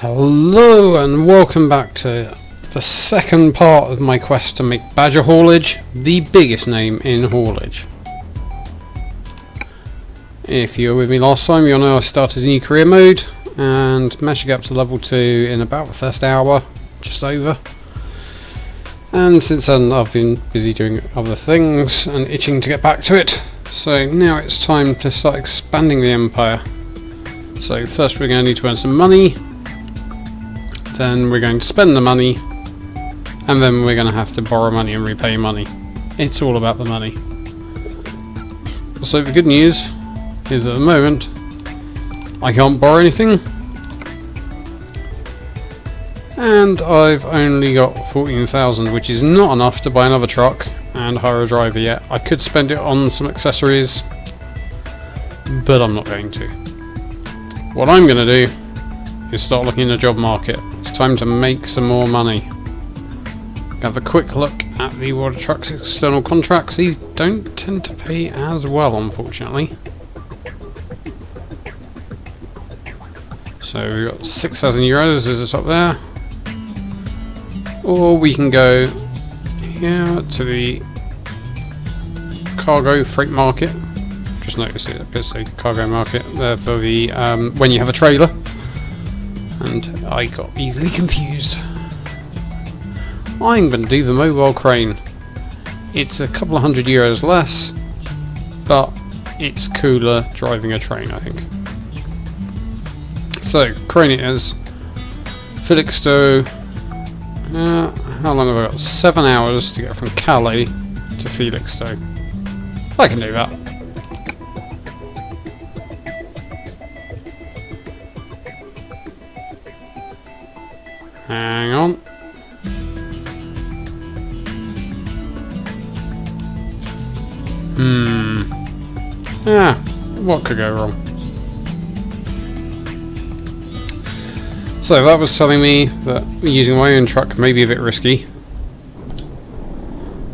Hello and welcome back to the second part of my quest to make Badger Haulage the biggest name in haulage. If you were with me last time, you'll know I started a new career mode and managed to get up to level 2 in about the first hour, just over. And since then I've been busy doing other things and itching to get back to it. So now it's time to start expanding the empire. So first we're going to need to earn some money. Then we're going to spend the money, and then we're going to have to borrow money and repay money. It's all about the money. So the good news is at the moment I can't borrow anything, and I've only got 14,000, which is not enough to buy another truck and hire a driver yet. I could spend it on some accessories, but I'm not going to. What I'm going to do is start looking in the job market. It's time to make some more money. Have a quick look at the water trucks external contracts. These don't tend to pay as well, unfortunately. So we've got 6,000 euros as the top there. Or we can go here to the cargo freight market. Just notice it appears to say cargo market there for the when you have a trailer. And I got easily confused. I'm going to do the mobile crane. It's a couple of €100 less, but it's cooler driving a train, I think. So, crane it is. Felixstowe. How long have I got? 7 hours to get from Calais to Felixstowe. I can do that. Hang on. What could go wrong? So that was telling me that using my own truck may be a bit risky.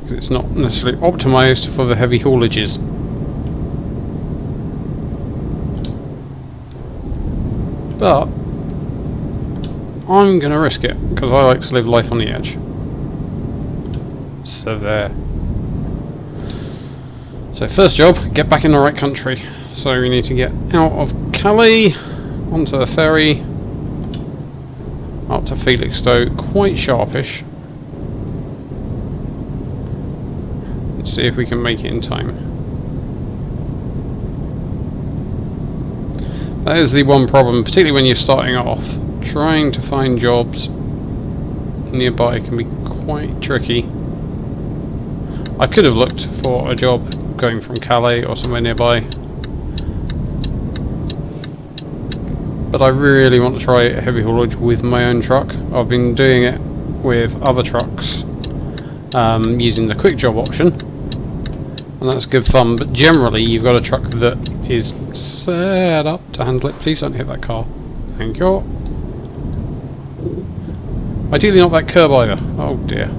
It's not necessarily optimised for the heavy haulages. But I'm going to risk it, because I like to live life on the edge. So there. So first job, get back in the right country. So we need to get out of Calais, onto the ferry, up to Felixstowe, quite sharpish. Let's see if we can make it in time. That is the one problem, particularly when you're starting off. Trying to find jobs nearby can be quite tricky. I could have looked for a job going from Calais or somewhere nearby, but I really want to try heavy haulage with my own truck. I've been doing it with other trucks using the quick job option, and that's good fun, but generally you've got a truck that is set up to handle it. Please don't hit that car. Thank you. Ideally not that curb either. Oh dear.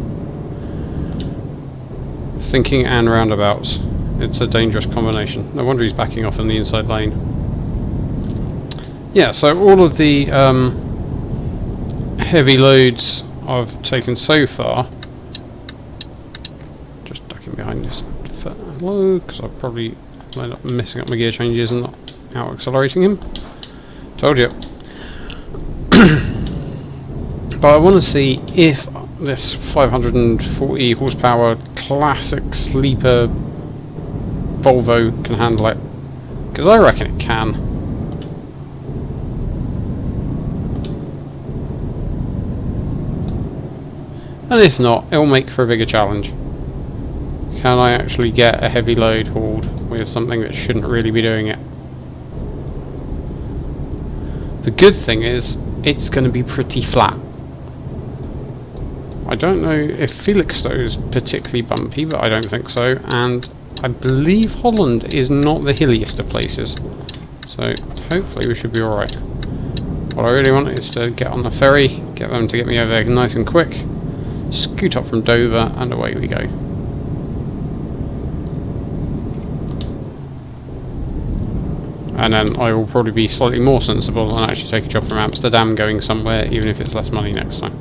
Thinking and roundabouts. It's a dangerous combination. No wonder he's backing off in the inside lane. Yeah, so all of the heavy loads I've taken so far. Just ducking behind this fellow, because I'll probably end up messing up my gear changes and not out accelerating him. Told you. But I want to see if this 540 horsepower classic sleeper Volvo can handle it, because I reckon it can. And if not, it'll make for a bigger challenge. Can I actually get a heavy load hauled with something that shouldn't really be doing it? The good thing is, it's going to be pretty flat. I don't know if Felixstowe is particularly bumpy, but I don't think so, and I believe Holland is not the hilliest of places, so hopefully we should be alright. What I really want is to get on the ferry, get them to get me over there nice and quick, scoot up from Dover, and away we go. and then I will probably be slightly more sensible and actually take a job from Amsterdam going somewhere, even if it's less money next time.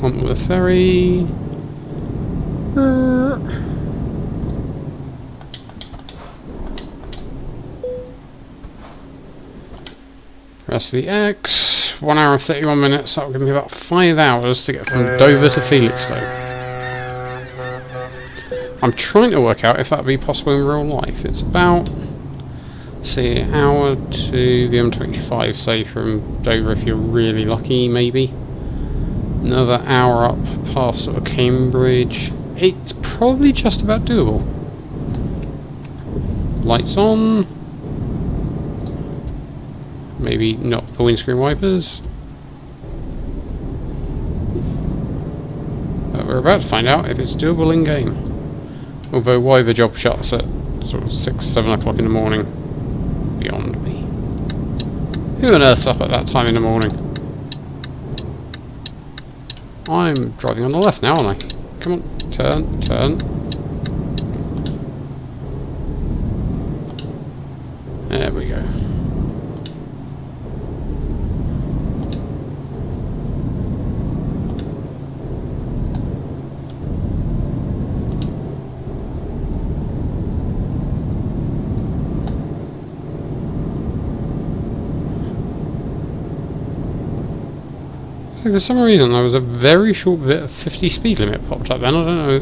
On the ferry. Rest of the X, 1 hour and 31 minutes, that will give me about 5 hours to get from Dover to Felixstowe. I'm trying to work out if that would be possible in real life. It's about, see, an hour to the M25, say, from Dover if you're really lucky, maybe. Another hour up past sort of Cambridge. It's probably just about doable. Lights on. Maybe not the windscreen wipers. But we're about to find out if it's doable in game. Although why the job shuts at sort of 6, 7 o'clock in the morning, beyond me. Who on earth's up at that time in the morning? I'm driving on the left now, aren't I? Come on, turn, turn. There we go. So for some reason there was a very short bit of 50 speed limit popped up then. I don't know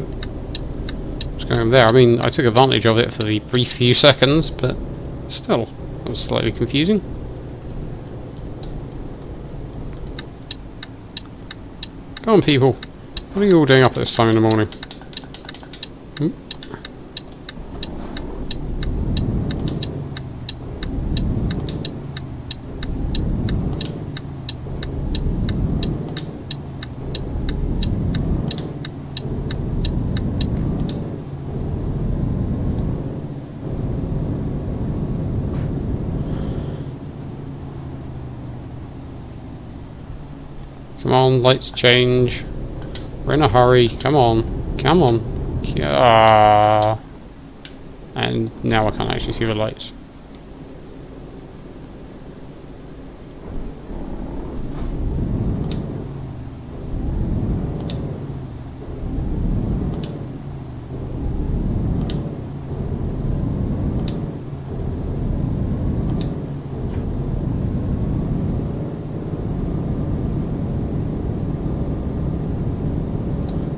what's going on there. I mean, I took advantage of it for the brief few seconds, but still, it was slightly confusing. Come on people, what are you all doing up at this time in the morning? Come on, lights change. We're in a hurry. Come on. Come on. Yeah. And now I can't actually see the lights.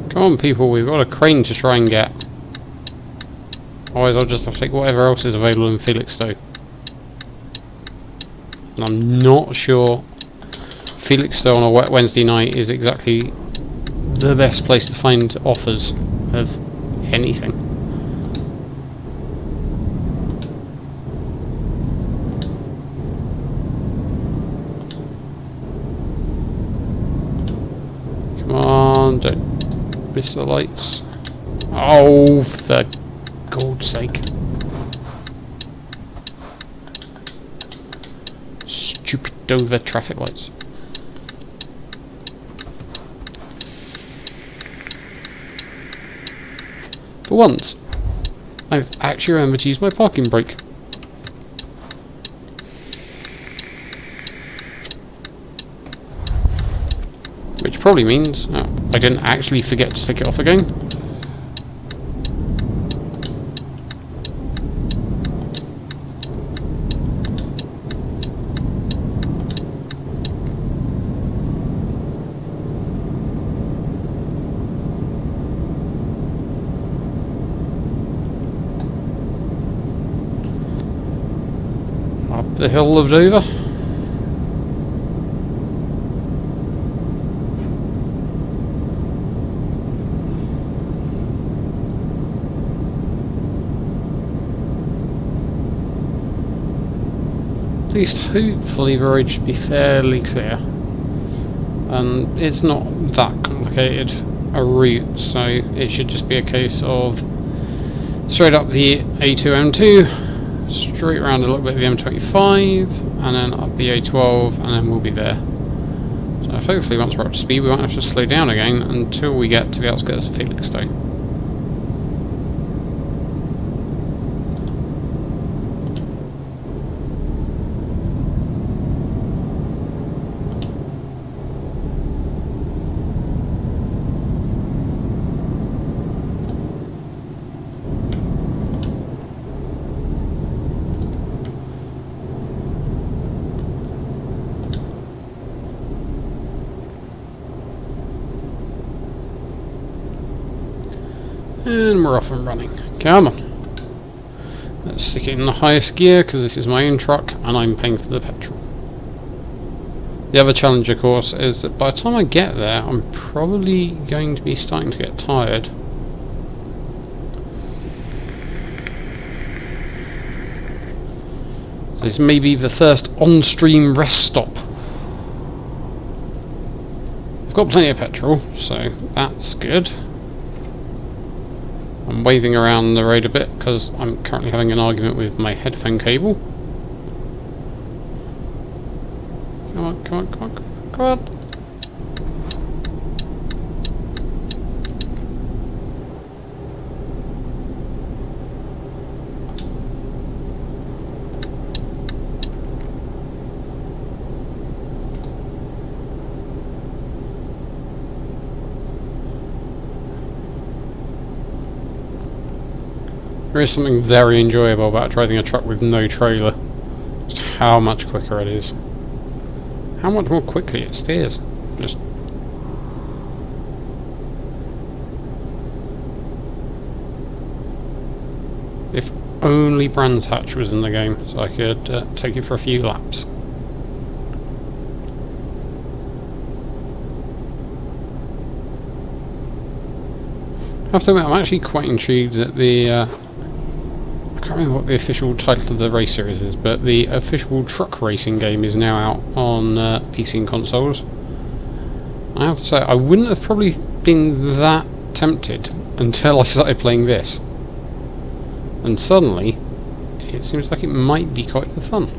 Come on people, we've got a crane to try and get. Otherwise I'll just have to take whatever else is available in Felixstowe. And I'm not sure Felixstowe on a wet Wednesday night is exactly the best place to find offers of anything. Come on, don't miss the lights. Oh, for God's sake. Stupid Dover traffic lights. For once, I've actually remembered to use my parking brake. Which probably means I didn't actually forget to take it off again. Up the hill of Dover. At least hopefully the road should be fairly clear, and it's not that complicated a route, so it should just be a case of straight up the A2M2, straight around a little bit of the M25, and then up the A12, and then we'll be there. So hopefully once we're up to speed we won't have to slow down again until we get to the outskirts of Felixstowe. And we're off and running. Come on. Let's stick it in the highest gear because this is my own truck and I'm paying for the petrol. The other challenge, of course, is that by the time I get there, I'm probably going to be starting to get tired. This may be the first on-stream rest stop. I've got plenty of petrol, so that's good. I'm waving around the road a bit because I'm currently having an argument with my headphone cable. Come on, come on, come on, come on. There is something very enjoyable about driving a truck with no trailer. Just how much quicker it is. How much more quickly it steers. Just... If only Brands Hatch was in the game so I could take it for a few laps. I have to admit, I'm actually quite intrigued at the... I can't remember what the official title of the race series is, but the official truck racing game is now out on PC and consoles. I have to say, I wouldn't have probably been that tempted until I started playing this. And suddenly, it seems like it might be quite fun.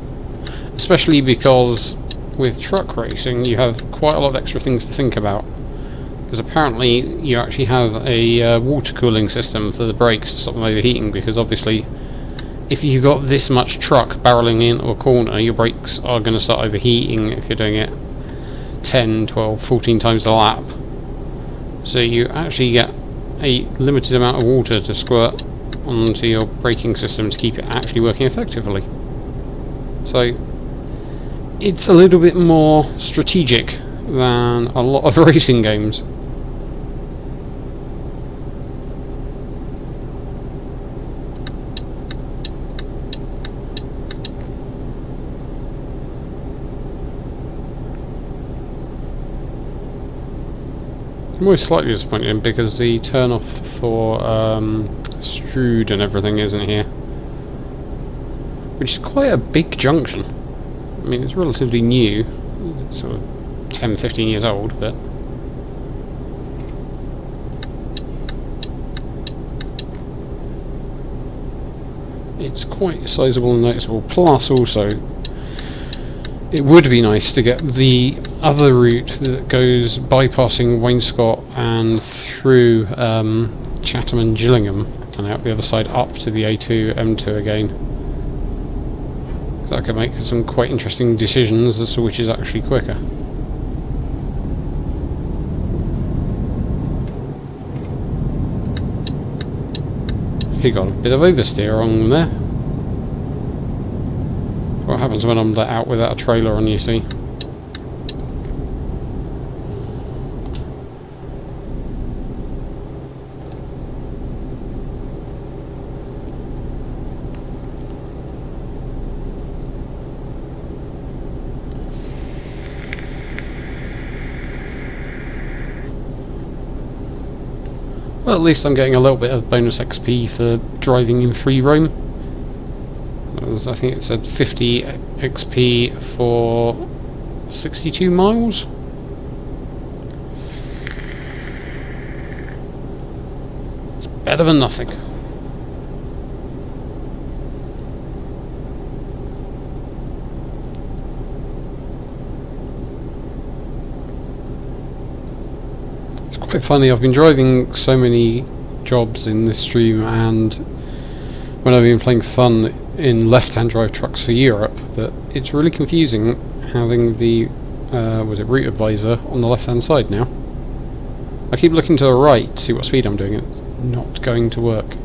Especially because with truck racing, you have quite a lot of extra things to think about. Because apparently, you actually have a water cooling system for the brakes to stop them overheating, because obviously, if you've got this much truck barreling into a corner, your brakes are going to start overheating if you're doing it 10, 12, 14 times a lap. So you actually get a limited amount of water to squirt onto your braking system to keep it actually working effectively. So it's a little bit more strategic than a lot of racing games. I'm always slightly disappointed because the turn-off for Strood and everything isn't here. Which is quite a big junction. I mean, it's relatively new, it's sort of 10-15 years old, but... it's quite sizable and noticeable. Plus, also, it would be nice to get the other route that goes bypassing Wainscott and through Chatham and Gillingham and out the other side up to the A2, M2 again. That could make some quite interesting decisions as to which is actually quicker. He got a bit of oversteer on there. What happens when I'm let out without a trailer on, you see? Well, at least I'm getting a little bit of bonus XP for driving in free roam. I think it said 50 XP for 62 miles. It's better than nothing. Quite funny, I've been driving so many jobs in this stream, and when I've been playing fun in left-hand drive trucks for Europe, but it's really confusing having the route advisor on the left-hand side now. I keep looking to the right to see what speed I'm doing. It's not going to work.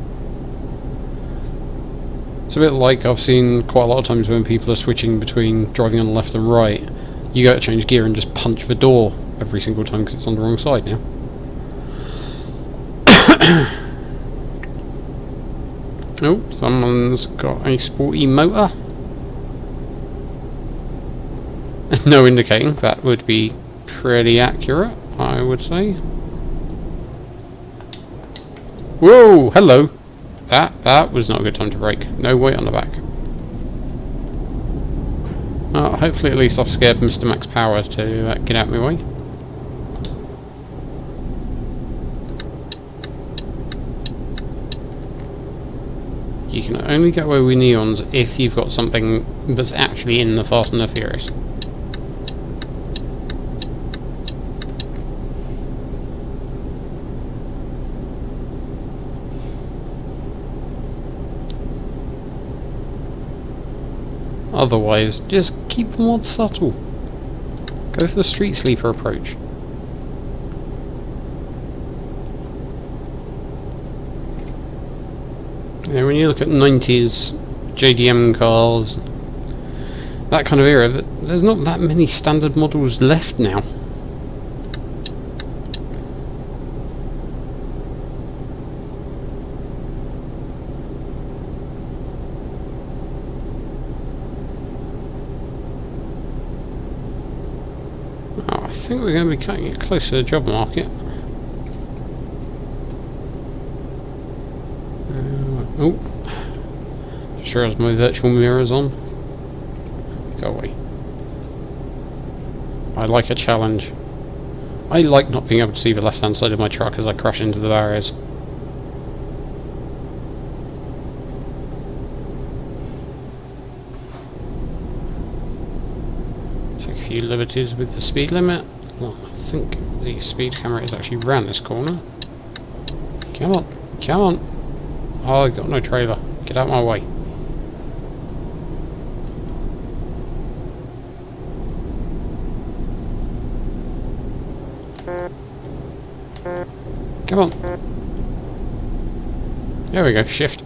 It's a bit like I've seen quite a lot of times when people are switching between driving on the left and right. You go to change gear and just punch the door every single time because it's on the wrong side now. Oh, someone's got a sporty motor. No indicating. That would be pretty accurate, I would say. Whoa, hello. That was not a good time to brake. No weight on the back. Hopefully at least I've scared Mr. Max Power to get out of my way. You can only get away with neons if you've got something that's actually in the Fast and the Furious. Otherwise, just keep them more subtle. Go for the street sleeper approach. Yeah, when you look at 90s JDM cars, that kind of era, there's not that many standard models left now. Oh, I think we're going to be cutting it close to the job market. Oh, sure as my virtual mirror's on. Go away. I like a challenge. I like not being able to see the left hand side of my truck as I crash into the barriers. Take a few liberties with the speed limit. Well, I think the speed camera is actually round this corner. Come on, come on. Oh, I've got no trailer. Get out of my way. Come on. There we go, shift.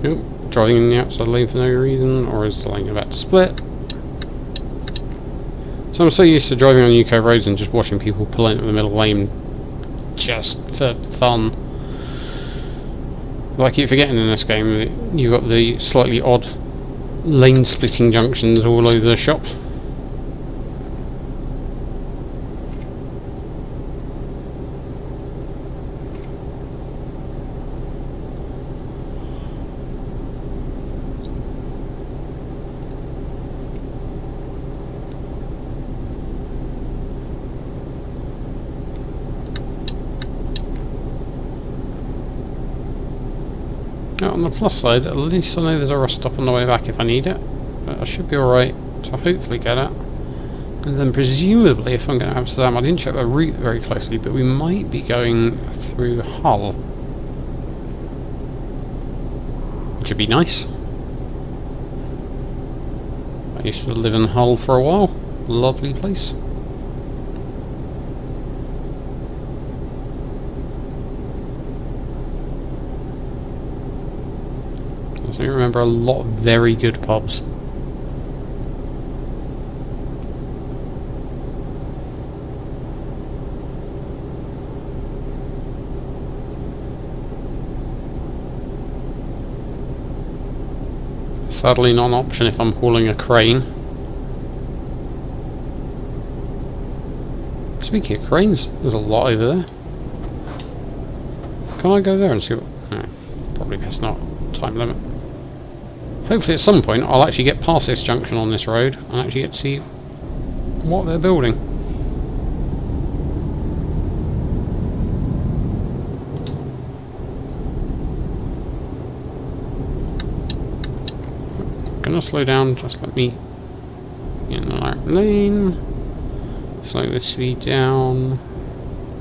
Nope, driving in the outside lane for no reason, or is the lane about to split? So I'm so used to driving on UK roads and just watching people pull into the middle lane just for fun. But I keep forgetting in this game that you've got the slightly odd lane splitting junctions all over the shop. Now, on the plus side, at least I know there's a rest stop on the way back if I need it. But I should be alright to hopefully get it. And then presumably, if I'm going to Amsterdam, I didn't check the route very closely, but we might be going through Hull. Which would be nice. I used to live in Hull for a while. Lovely place. I remember a lot of very good pubs. Sadly not an option if I'm hauling a crane. Speaking of cranes, there's a lot over there. Can I go there and see what... No, probably best not. Time limit. Hopefully at some point I'll actually get past this junction on this road and actually get to see what they're building. gonna slow down, just let me get in the right lane. Slow the speed down.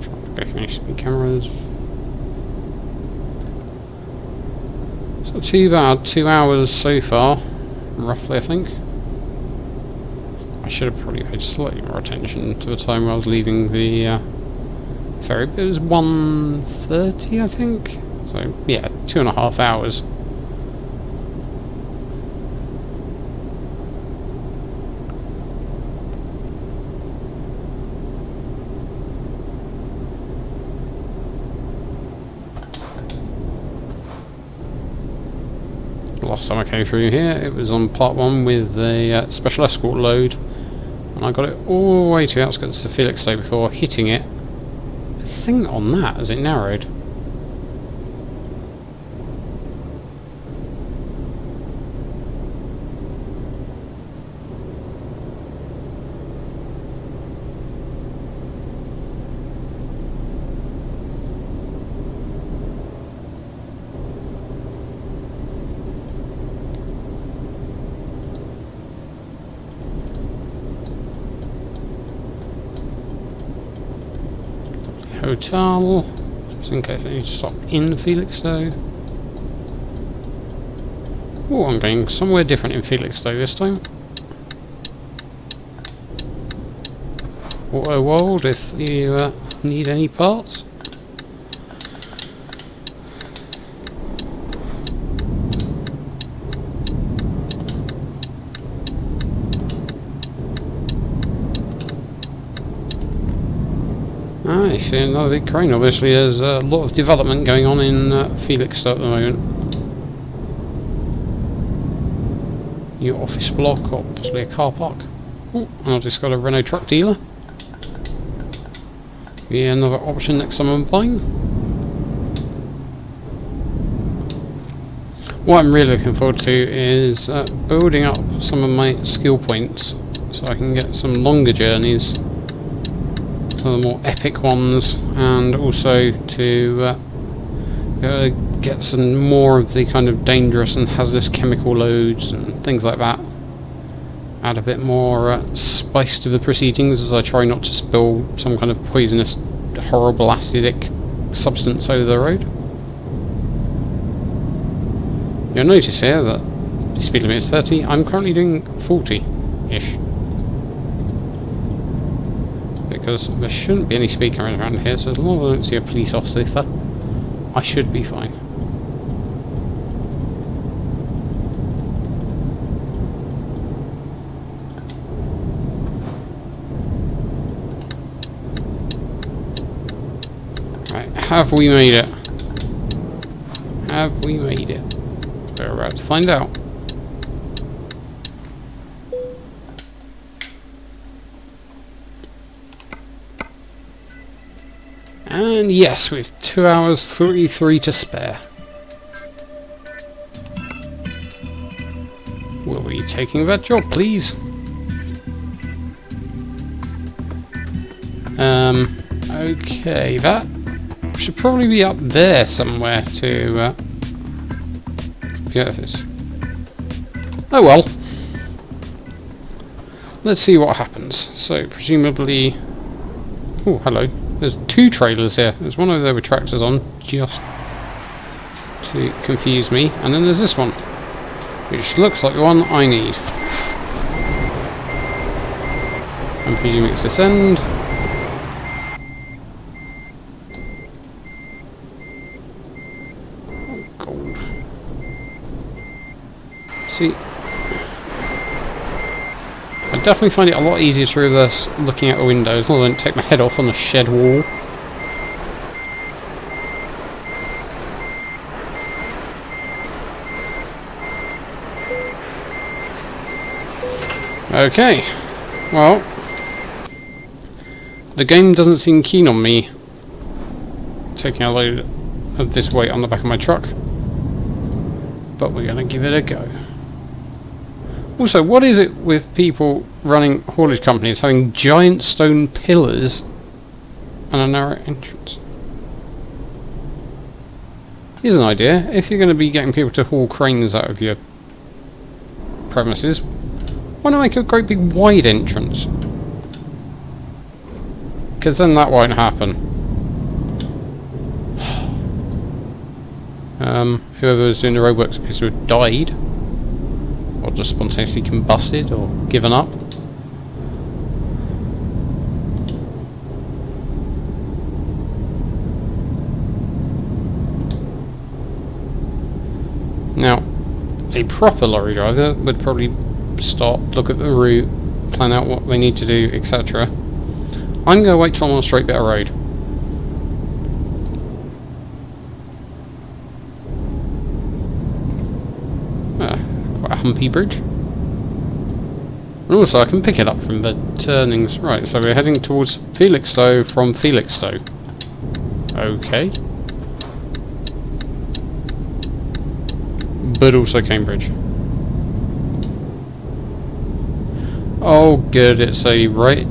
Try to go for any speed cameras. It's not too bad, 2 hours so far, roughly I think. I should have probably paid slightly more attention to the time when I was leaving the ferry, but it was 1:30 I think. So yeah, 2.5 hours. Last time I came through here, it was on part 1 with a special escort load, and I got it all the way to the outskirts of Felixstowe before hitting it. The thing on that as it narrowed. Hotel, just in case I need to stop in Felixstowe. Oh, I'm going somewhere different in Felixstowe this time. Auto World if you need any parts. I see another big crane. Obviously there's a lot of development going on in Felixstowe at the moment. New office block or possibly a car park. Oh, and I've just got a Renault truck dealer. Yeah, another option next time I'm buying. What I'm really looking forward to is building up some of my skill points so I can get some longer journeys, some of the more epic ones, and also to get some more of the kind of dangerous and hazardous chemical loads and things like that. Add a bit more spice to the proceedings as I try not to spill some kind of poisonous, horrible acidic substance over the road. You'll notice here that the speed limit is 30, I'm currently doing 40-ish. Because there shouldn't be any speed cameras around here, so as long as I don't see a police officer, I should be fine. Right, have we made it? Have we made it? We're about to find out. And yes, with 2 hours 33 to spare. Will we be taking that job, please? Okay, that should probably be up there somewhere to get this. Oh well. Let's see what happens. So, presumably... Oh, hello. There's 2 trailers here. There's one over there with tractors on, just to confuse me. And then there's this one, which looks like the one I need. I'm presuming it's this end. Oh, gold. See, I definitely find it a lot easier to reverse looking out the windows, as long as I don't take my head off on the shed wall. Okay, well, the game doesn't seem keen on me taking a load of this weight on the back of my truck, but we're going to give it a go. Also, what is it with people running haulage companies having giant stone pillars and a narrow entrance? Here's an idea. If you're going to be getting people to haul cranes out of your premises, why not make a great big wide entrance? Because then that won't happen. Whoever was doing the roadworks appears to have died, or just spontaneously combusted, or given up. Now, a proper lorry driver would probably stop, look at the route, plan out what they need to do, etc. I'm going to wait till I'm on a straight bit of road. Quite a humpy bridge. And also I can pick it up from the turnings. Right, so we're heading towards Felixstowe from Felixstowe. Okay. But also Cambridge. Oh good, it's a right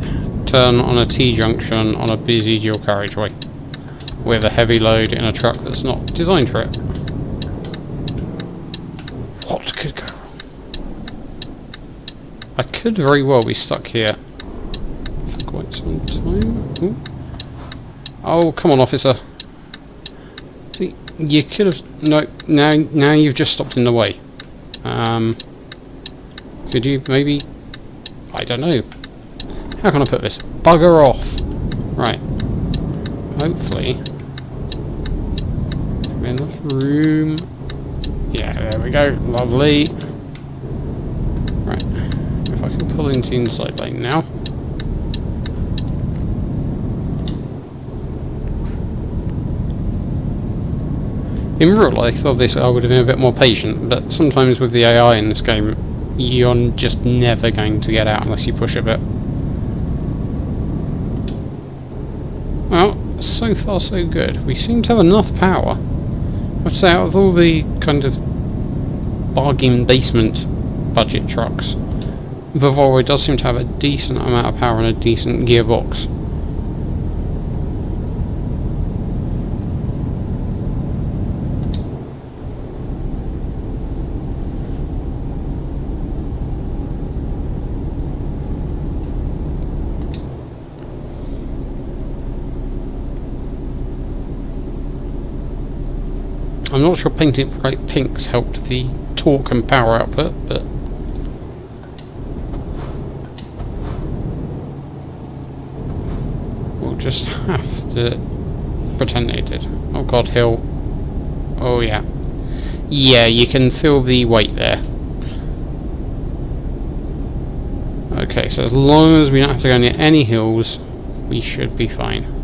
turn on a T-junction on a busy dual carriageway with a heavy load in a truck that's not designed for it. What could go wrong? I could very well be stuck here for quite some time. Ooh. Oh, come on, officer. See, you could have... No, now you've just stopped in the way. Could you maybe... I don't know. How can I put this? Bugger off. Right. Hopefully. Enough room. Yeah, there we go. Lovely. Right. If I can pull into the inside lane now. In real life, obviously, I would have been a bit more patient, but sometimes with the AI in this game, you're just never going to get out unless you push a bit. Well, so far so good. We seem to have enough power. I'd say out of all the kind of bargain basement budget trucks, the Volvo does seem to have a decent amount of power and a decent gearbox. I'm not sure painting it bright pinks helped the torque and power output, but we'll just have to pretend they did. Oh god, hill. Oh yeah. Yeah, you can feel the weight there. Okay, so as long as we don't have to go near any hills, we should be fine.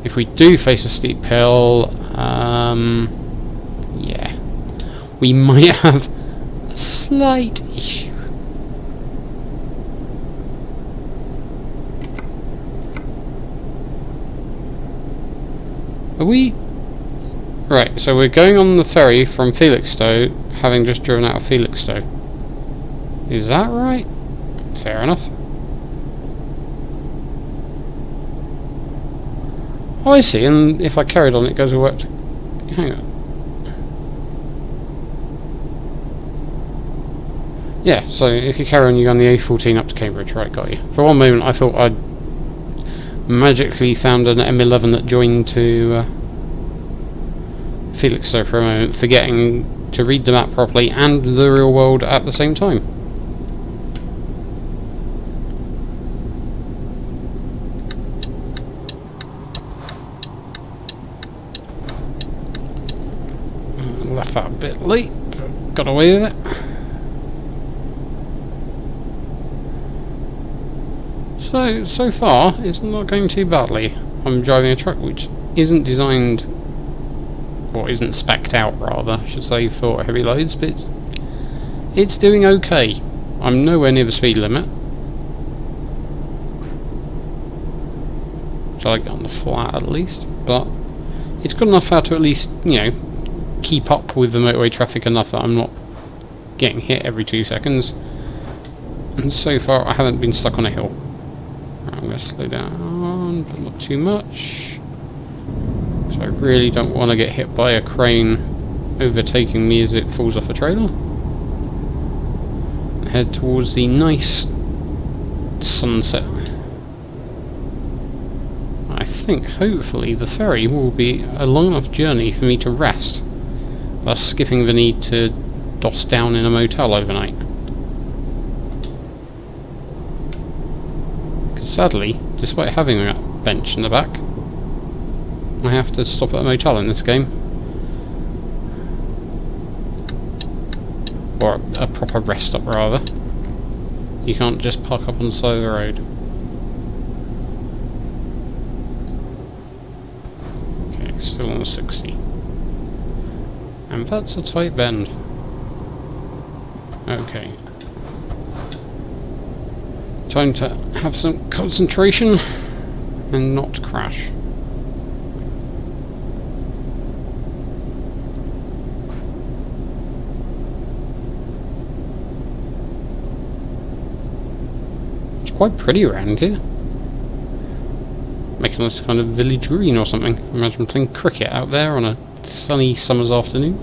If we do face a steep hill, yeah, we might have a slight issue. Are we... Right, so we're going on the ferry from Felixstowe, having just driven out of Felixstowe. Is that right? Fair enough. Oh, I see, and if I carried on it goes all right. Hang on. Yeah, so if you carry on you go on the A14 up to Cambridge, right, got you. For one moment I thought I'd magically found an M11 that joined to Felixstowe for a moment, forgetting to read the map properly and the real world at the same time. Left that a bit late, but got away with it. So far, it's not going too badly. I'm driving a truck which isn't designed, or isn't spec'd out rather, I should say, for heavy loads, but it's doing okay. I'm nowhere near the speed limit. So I get on the flat at least, but it's good enough how to at least, you know, keep up with the motorway traffic enough that I'm not getting hit every 2 seconds. And so far I haven't been stuck on a hill. I'm going to slow down, but not too much. So I really don't want to get hit by a crane overtaking me as it falls off a trailer. Head towards the nice sunset. I think hopefully the ferry will be a long enough journey for me to rest, thus skipping the need to doss down in a motel overnight. Because sadly, despite having that bench in the back, I have to stop at a motel in this game. Or a proper rest stop rather. You can't just park up on the side of the road. Okay, still on 60. And that's a tight bend. Okay. Time to have some concentration and not crash. Quite pretty around here. Making this kind of village green or something. Imagine playing cricket out there on a sunny summer's afternoon.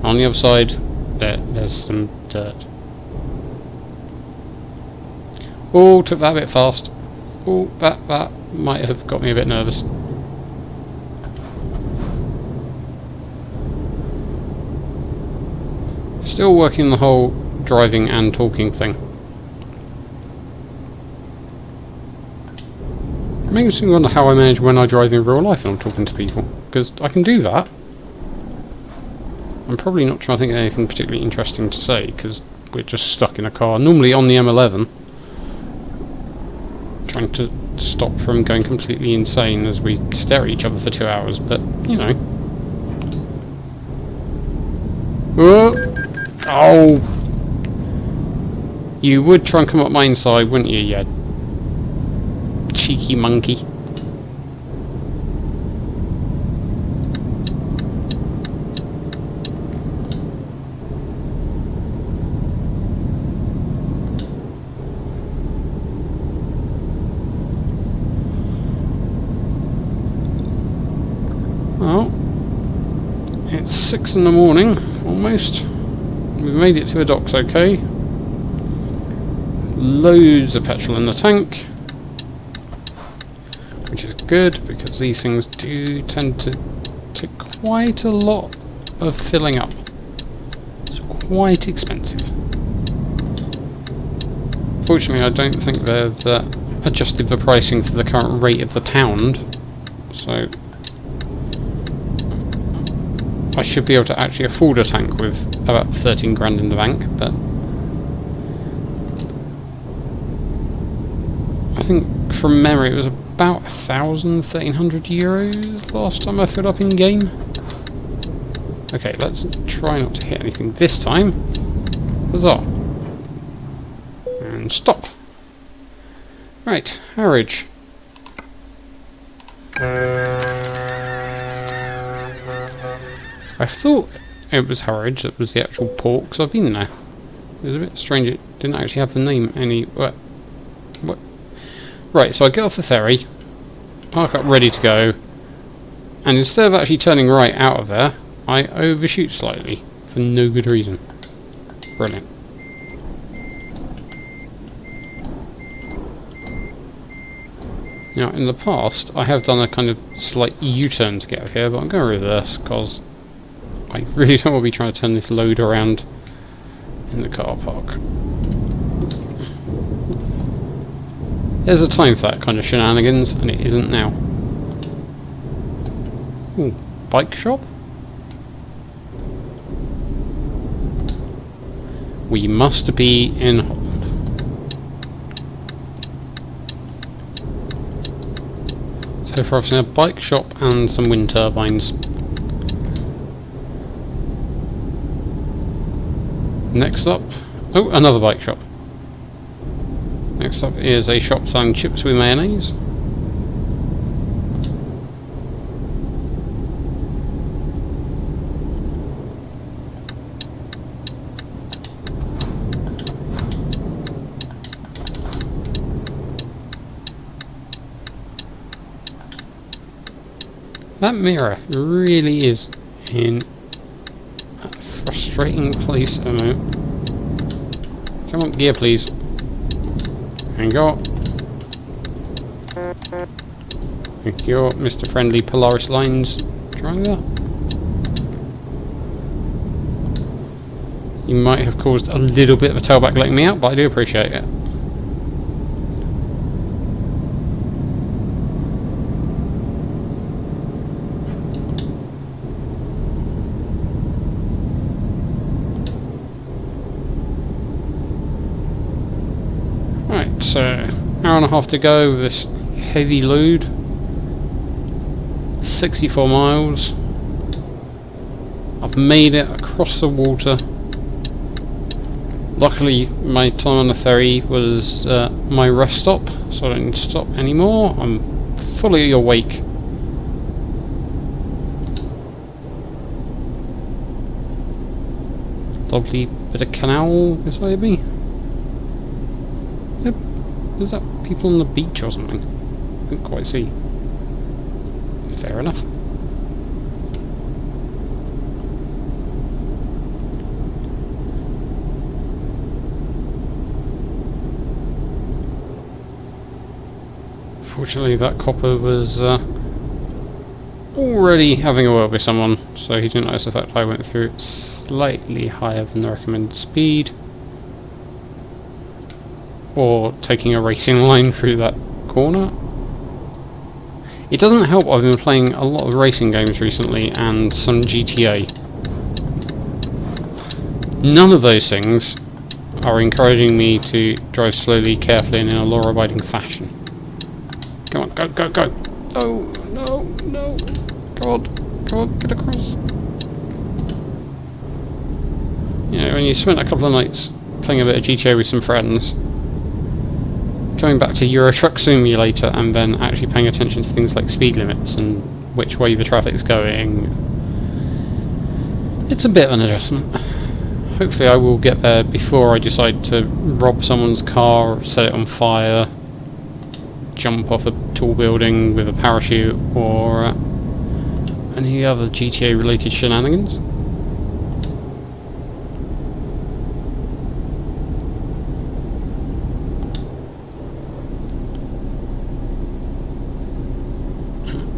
On the other side, there's some dirt. Oh, took that a bit fast. Oh, that might have got me a bit nervous. Still working the whole driving and talking thing. It makes me wonder how I manage when I drive in real life and I'm talking to people, because I can do that. I'm probably not trying to think of anything particularly interesting to say, because we're just stuck in a car, normally on the M11, trying to stop from going completely insane as we stare at each other for 2 hours, but, you know. Oh! You would try and come up my inside, wouldn't you, you cheeky monkey? Well, it's 6 in the morning, almost. We've made it to the docks okay. Loads of petrol in the tank, which is good because these things do tend to take quite a lot of filling up. It's quite expensive. Fortunately, I don't think they've adjusted the pricing for the current rate of the pound, so I should be able to actually afford a tank with about 13 grand in the bank, but I think from memory it was about 1,300 euros last time I filled up in game. Okay, let's try not to hit anything this time. Huzzah! And stop! Right, Harwich. I thought it was Harwich that was the actual port, because I've been there. It was a bit strange it didn't actually have the name any... What? Right, so I get off the ferry, park up ready to go, and instead of actually turning right out of there, I overshoot slightly, for no good reason. Brilliant. Now, in the past, I have done a kind of slight U-turn to get up here, but I'm going to reverse, because I really don't want to be trying to turn this load around in the car park. There's a time for that kind of shenanigans, and it isn't now. Ooh, bike shop? We must be in Holland. So far I've seen a bike shop and some wind turbines. Next up... Oh, another bike shop. Next up is a shop selling chips with mayonnaise. That mirror really is in a frustrating place at the moment. Come on, gear please. And go. Thank you, Mr. Friendly Polaris Lines driver. You might have caused a little bit of a tailback letting me out, but I do appreciate it. Right, so hour and a half to go with this heavy load. 64 miles. I've made it across the water. Luckily my time on the ferry was my rest stop, so I don't need to stop anymore. I'm fully awake. Lovely bit of canal beside me. Yep. Is that people on the beach or something? I couldn't quite see. Fair enough. Fortunately that copper was already having a word with someone, so he didn't notice the fact I went through it slightly higher than the recommended speed. Or taking a racing line through that corner. It doesn't help I've been playing a lot of racing games recently and some GTA. None of those things are encouraging me to drive slowly, carefully and in a law-abiding fashion. Come on, go, go, go! No, no, no! Come on, get across! You know, when you spent a couple of nights playing a bit of GTA with some friends, coming back to Euro Truck Simulator and then actually paying attention to things like speed limits and which way the traffic's going, it's a bit of an adjustment. Hopefully I will get there before I decide to rob someone's car, set it on fire, jump off a tall building with a parachute, or any other GTA related shenanigans.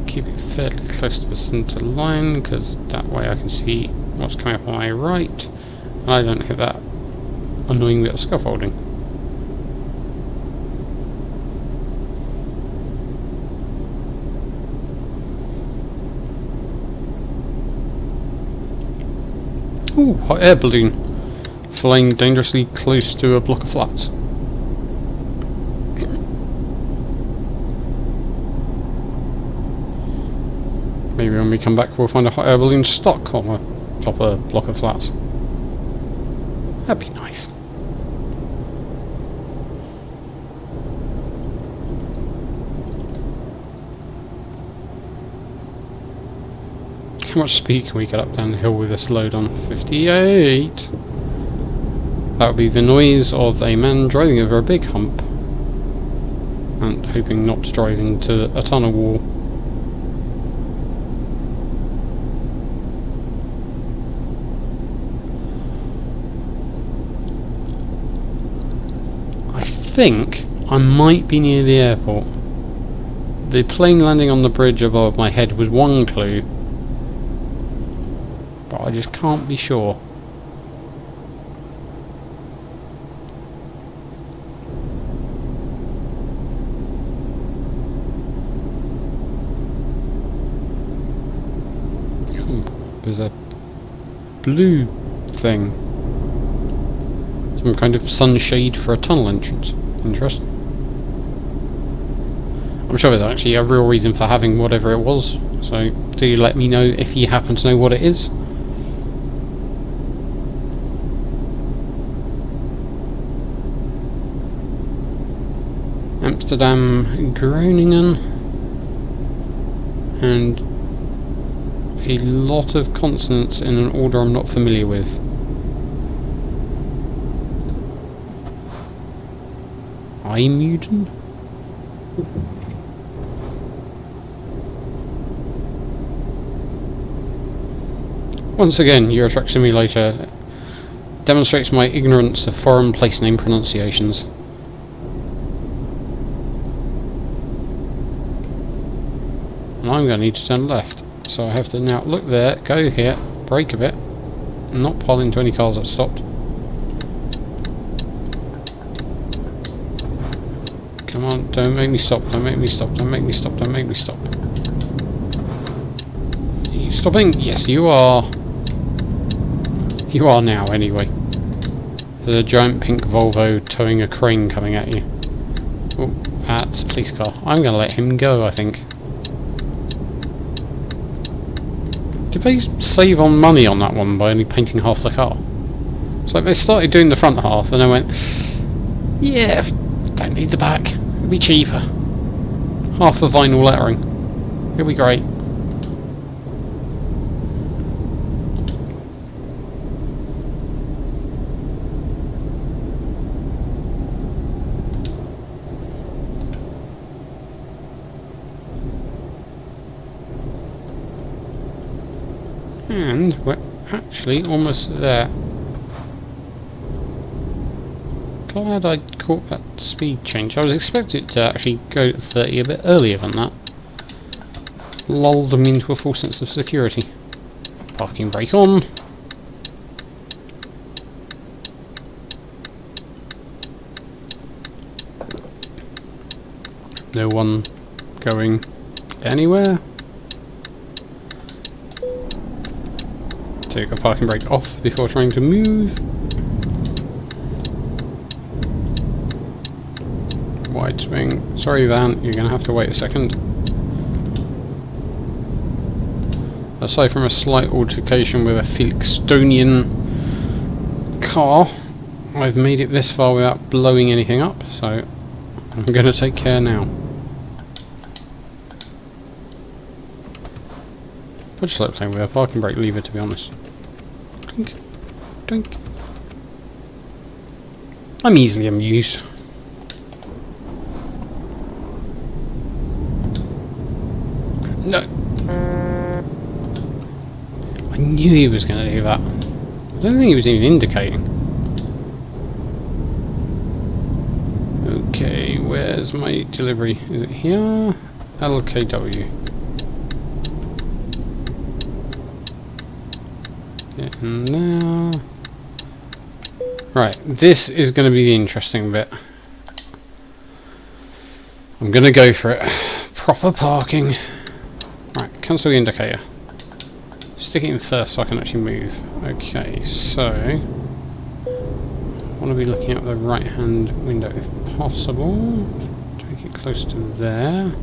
Keep it fairly close to the centre line, because that way I can see what's coming up on my right and I don't hit that annoying bit of scaffolding. Ooh, hot air balloon flying dangerously close to a block of flats. Maybe when we come back we'll find a hot air balloon stock on the top of a block of flats. That'd be nice. How much speed can we get up down the hill with this load on? 58! That would be the noise of a man driving over a big hump and hoping not to drive into a tunnel wall. I think I might be near the airport. The plane landing on the bridge above my head was one clue, but I just can't be sure. There's a blue thing. Some kind of sunshade for a tunnel entrance. Interesting. I'm sure there's actually a real reason for having whatever it was, so do let me know if you happen to know what it is. Amsterdam, Groningen, and a lot of consonants in an order I'm not familiar with. Once again, Euro Truck Simulator demonstrates my ignorance of foreign place name pronunciations. And I'm going to need to turn left. So I have to now look there, go here, brake a bit, not pull into any cars that stopped. Come on, don't make me stop, don't make me stop, don't make me stop, don't make me stop. Are you stopping? Yes, you are. You are now, anyway. There's a giant pink Volvo towing a crane coming at you. Oh, that's a police car. I'm going to let him go, I think. Did they save on money on that one by only painting half the car? It's like they started doing the front half and then went, yeah, don't need the back. It'll be cheaper. Half the vinyl lettering. It'll be great. And we're actually almost there. Glad I caught that speed change. I was expecting it to actually go to 30 a bit earlier than that. Lulled them into a false sense of security. Parking brake on. No one going anywhere. Take a parking brake off before trying to move. Wide swing. Sorry van, you're going to have to wait a second. Aside from a slight altercation with a Felixstowe car, I've made it this far without blowing anything up, so I'm going to take care now. I just like playing with a parking brake lever, to be honest. Drink, drink. I'm easily amused. No. I knew he was going to do that. I don't think he was even indicating. Okay, where's my delivery? Is it here? LKW. And now... Right, this is going to be the interesting bit. I'm going to go for it. Proper parking. Right, cancel the indicator. Stick it in first so I can actually move. Okay, so... I want to be looking at the right hand window if possible. Take it close to there.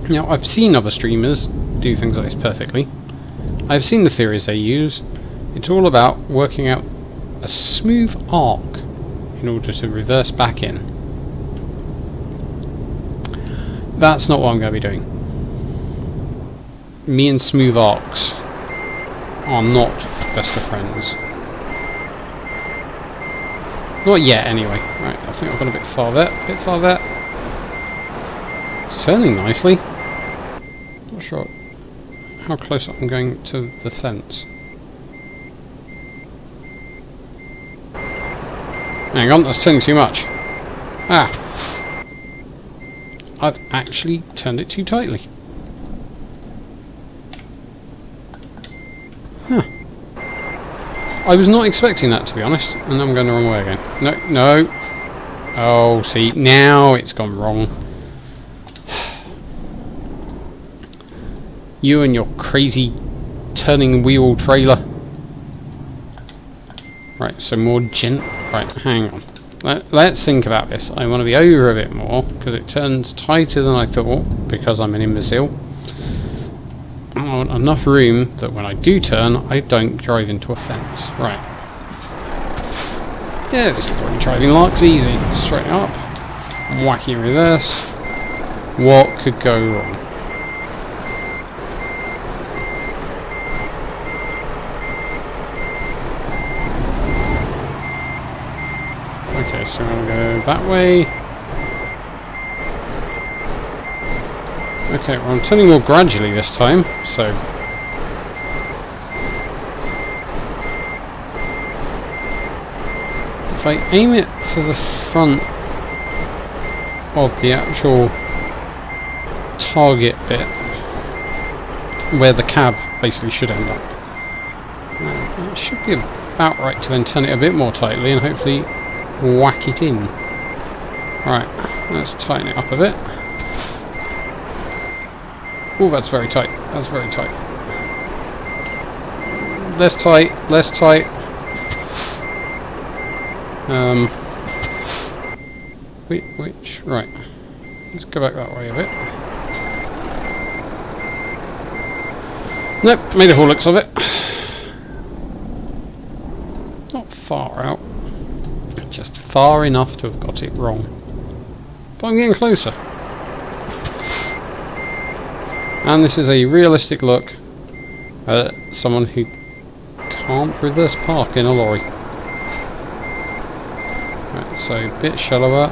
Now, I've seen other streamers do things like this perfectly. I've seen the theories they use. It's all about working out a smooth arc in order to reverse back in. That's not what I'm going to be doing. Me and smooth arcs are not best of friends. Not yet, anyway. Right, I think I've gone a bit far there. It's turning nicely. Not sure how close I'm going to the fence. Hang on, that's turning too much. Ah! I've actually turned it too tightly. Huh. I was not expecting that, to be honest, and I'm going the wrong way again. No, no. Oh, see, now it's gone wrong. You and your crazy turning wheel trailer. Right, so more Right, hang on. Let's think about this. I want to be over a bit more, because it turns tighter than I thought, because I'm an imbecile. I want enough room that when I do turn, I don't drive into a fence. Right. Yeah, this driving lark's easy. Straight up. Wacky reverse. What could go wrong? Okay, so I'm going to go that way. Okay, well, I'm turning more gradually this time, so... If I aim it for the front of the actual target bit, where the cab basically should end up, it should be about right to then turn it a bit more tightly and hopefully whack it in. Right, let's tighten it up a bit. Oh, that's very tight. That's very tight. Less tight, less tight. Which, right. Let's go back that way a bit. Nope, made a haulix of it. Not far out. Just far enough to have got it wrong. But I'm getting closer. And this is a realistic look at someone who can't reverse park in a lorry. Right, so a bit shallower.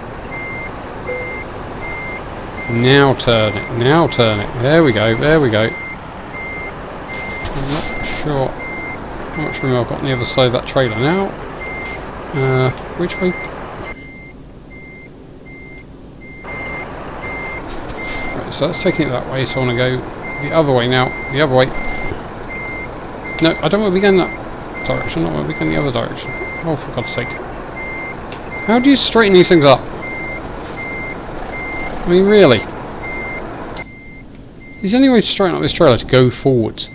Now turn it, now turn it. There we go, there we go. I'm not sure how much room I've got on the other side of that trailer now. Which way? Right, so that's taking it that way, so I want to go the other way now. The other way. No, I don't want to be going that direction, I want to be going the other direction. Oh, for God's sake. How do you straighten these things up? I mean, really? Is the only way to straighten up this trailer to go forwards?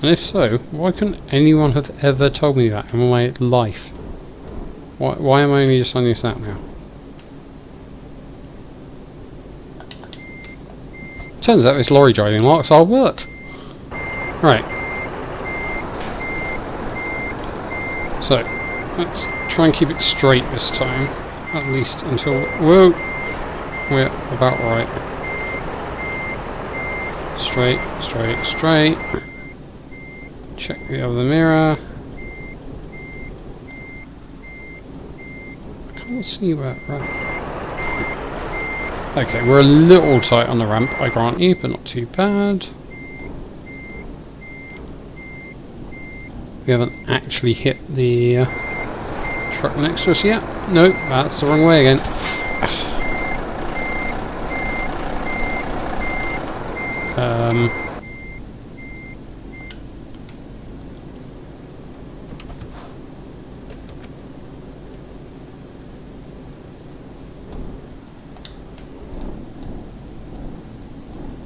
And if so, why couldn't anyone have ever told me that in my life? Why am I only just finding this out now? Turns out this lorry driving marks our work. Right. So, let's try and keep it straight this time. At least until... Whoa! We're about right. Straight, straight, straight. Check the other mirror. I can't see where... Right. Okay, we're a little tight on the ramp, I grant you, but not too bad. We haven't actually hit the truck next to us yet. Nope, that's the wrong way again.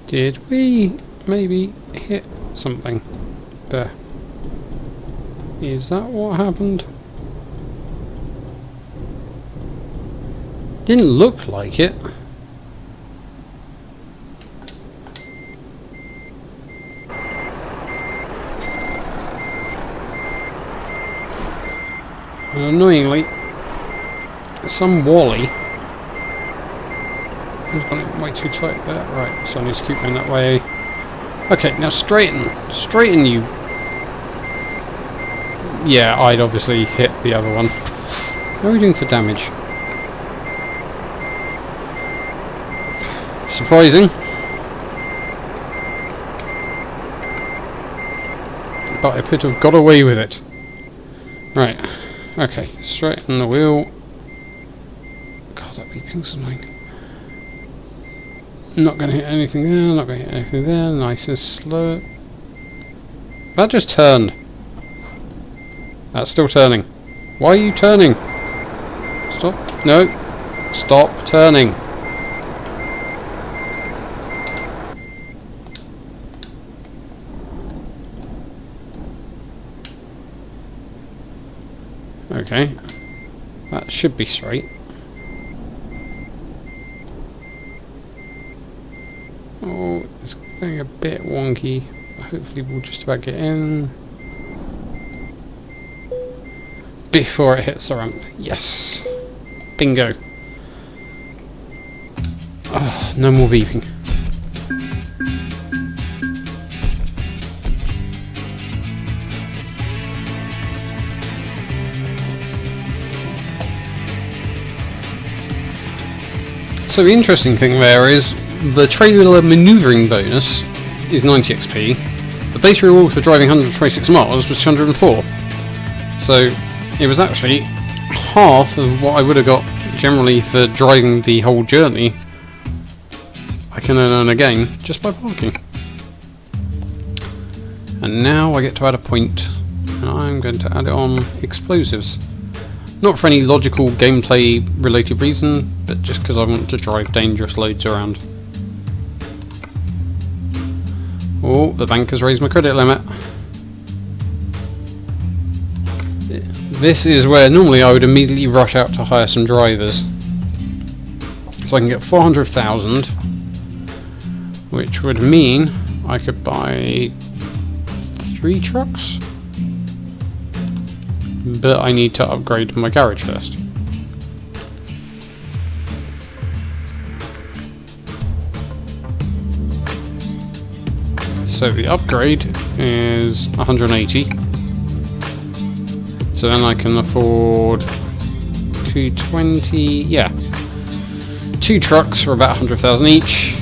Did we maybe hit something there? Is that what happened? Didn't look like it. And annoyingly, some Wally has got it way too tight there. Right, so I need to keep going that way. Okay, now straighten. Straighten, you. Yeah, I'd obviously hit the other one. How are we doing for damage? Surprising. But I could have got away with it. Right. Okay, straighten the wheel. God, that beeping's annoying. Not going to hit anything there, not going to hit anything there. Nice and slow. That just turned. That's still turning. Why are you turning? Stop. No. Stop turning. Okay. That should be straight. Oh, it's going a bit wonky. Hopefully we'll just about get in before it hits the ramp. Yes! Bingo! Oh, no more beeping. So the interesting thing there is the trailer manoeuvring bonus is 90 XP. The base reward for driving 126 miles was 204. So it was actually half of what I would have got generally for driving the whole journey. I can earn again just by parking. And now I get to add a point, and I'm going to add it on explosives. Not for any logical gameplay related reason, but just because I want to drive dangerous loads around. Oh, the bank has raised my credit limit. This is where normally I would immediately rush out to hire some drivers. So I can get 400,000, which would mean I could buy 3 trucks. But I need to upgrade my garage first. So the upgrade is 180. So then I can afford 220, yeah. 2 trucks for about 100,000 each,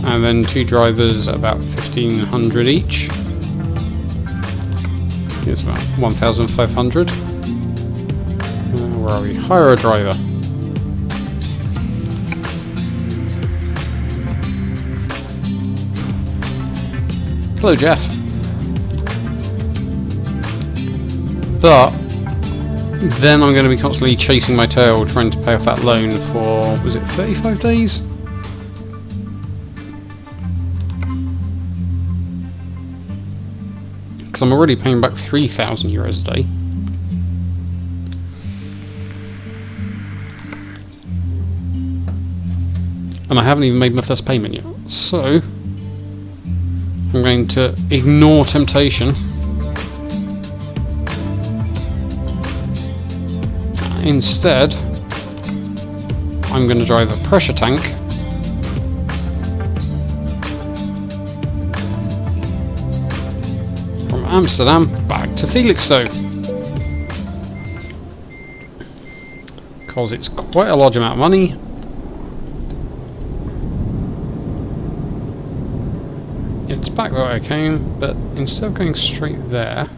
and then 2 drivers about 1,500 each. It's about 1,500. Where are we? Hire a driver. Hello, Jeff. But then I'm going to be constantly chasing my tail trying to pay off that loan for, was it 35 days? Because I'm already paying back 3,000 euros a day. And I haven't even made my first payment yet. So I'm going to ignore temptation. Instead, I'm going to drive a pressure tank from Amsterdam back to Felixstowe, because it's quite a large amount of money. It's back where I came, but instead of going straight there,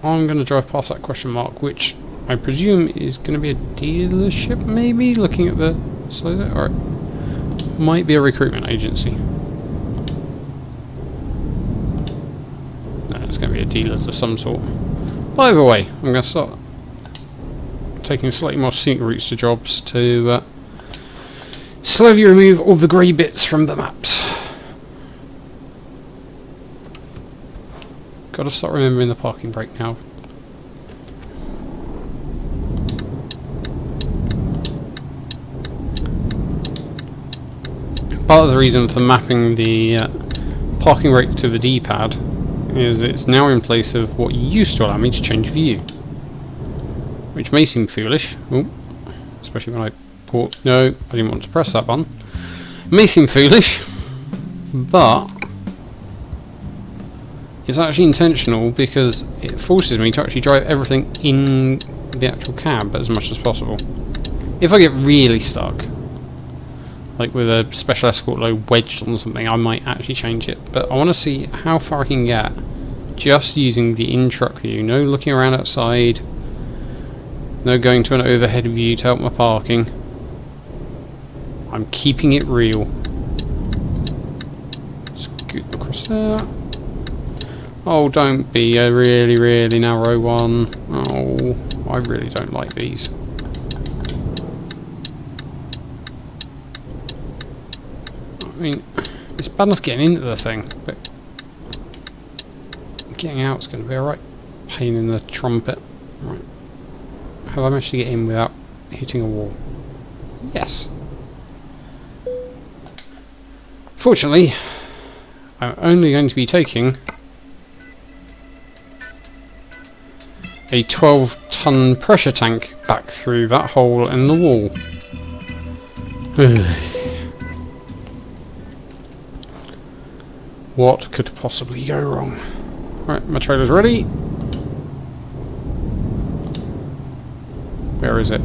I'm going to drive past that question mark, which I presume is going to be a dealership, maybe, looking at the side, or it might be a recruitment agency. No, it's going to be a dealer's of some sort. By the way, I'm going to start taking slightly more scenic routes to jobs to slowly remove all the grey bits from the maps. Gotta start remembering the parking brake now. Part of the reason for mapping the parking brake to the D-pad is it's now in place of what used to allow me to change view. Which may seem foolish, especially when I port. No, I didn't want to press that button. It may seem foolish, but it's actually intentional because it forces me to actually drive everything in the actual cab as much as possible. If I get really stuck, like with a special escort load wedged on something, I might actually change it. But I want to see how far I can get just using the in-truck view. No looking around outside, no going to an overhead view to help my parking. I'm keeping it real. Scoot across there. Oh, don't be a really, really narrow one. Oh, I really don't like these. I mean, it's bad enough getting into the thing, but getting out is going to be a right pain in the trumpet. Right. Have I managed to get in without hitting a wall? Yes. Fortunately, I'm only going to be taking a 12-ton pressure tank back through that hole in the wall. What could possibly go wrong? Right, my trailer's ready. Where is it?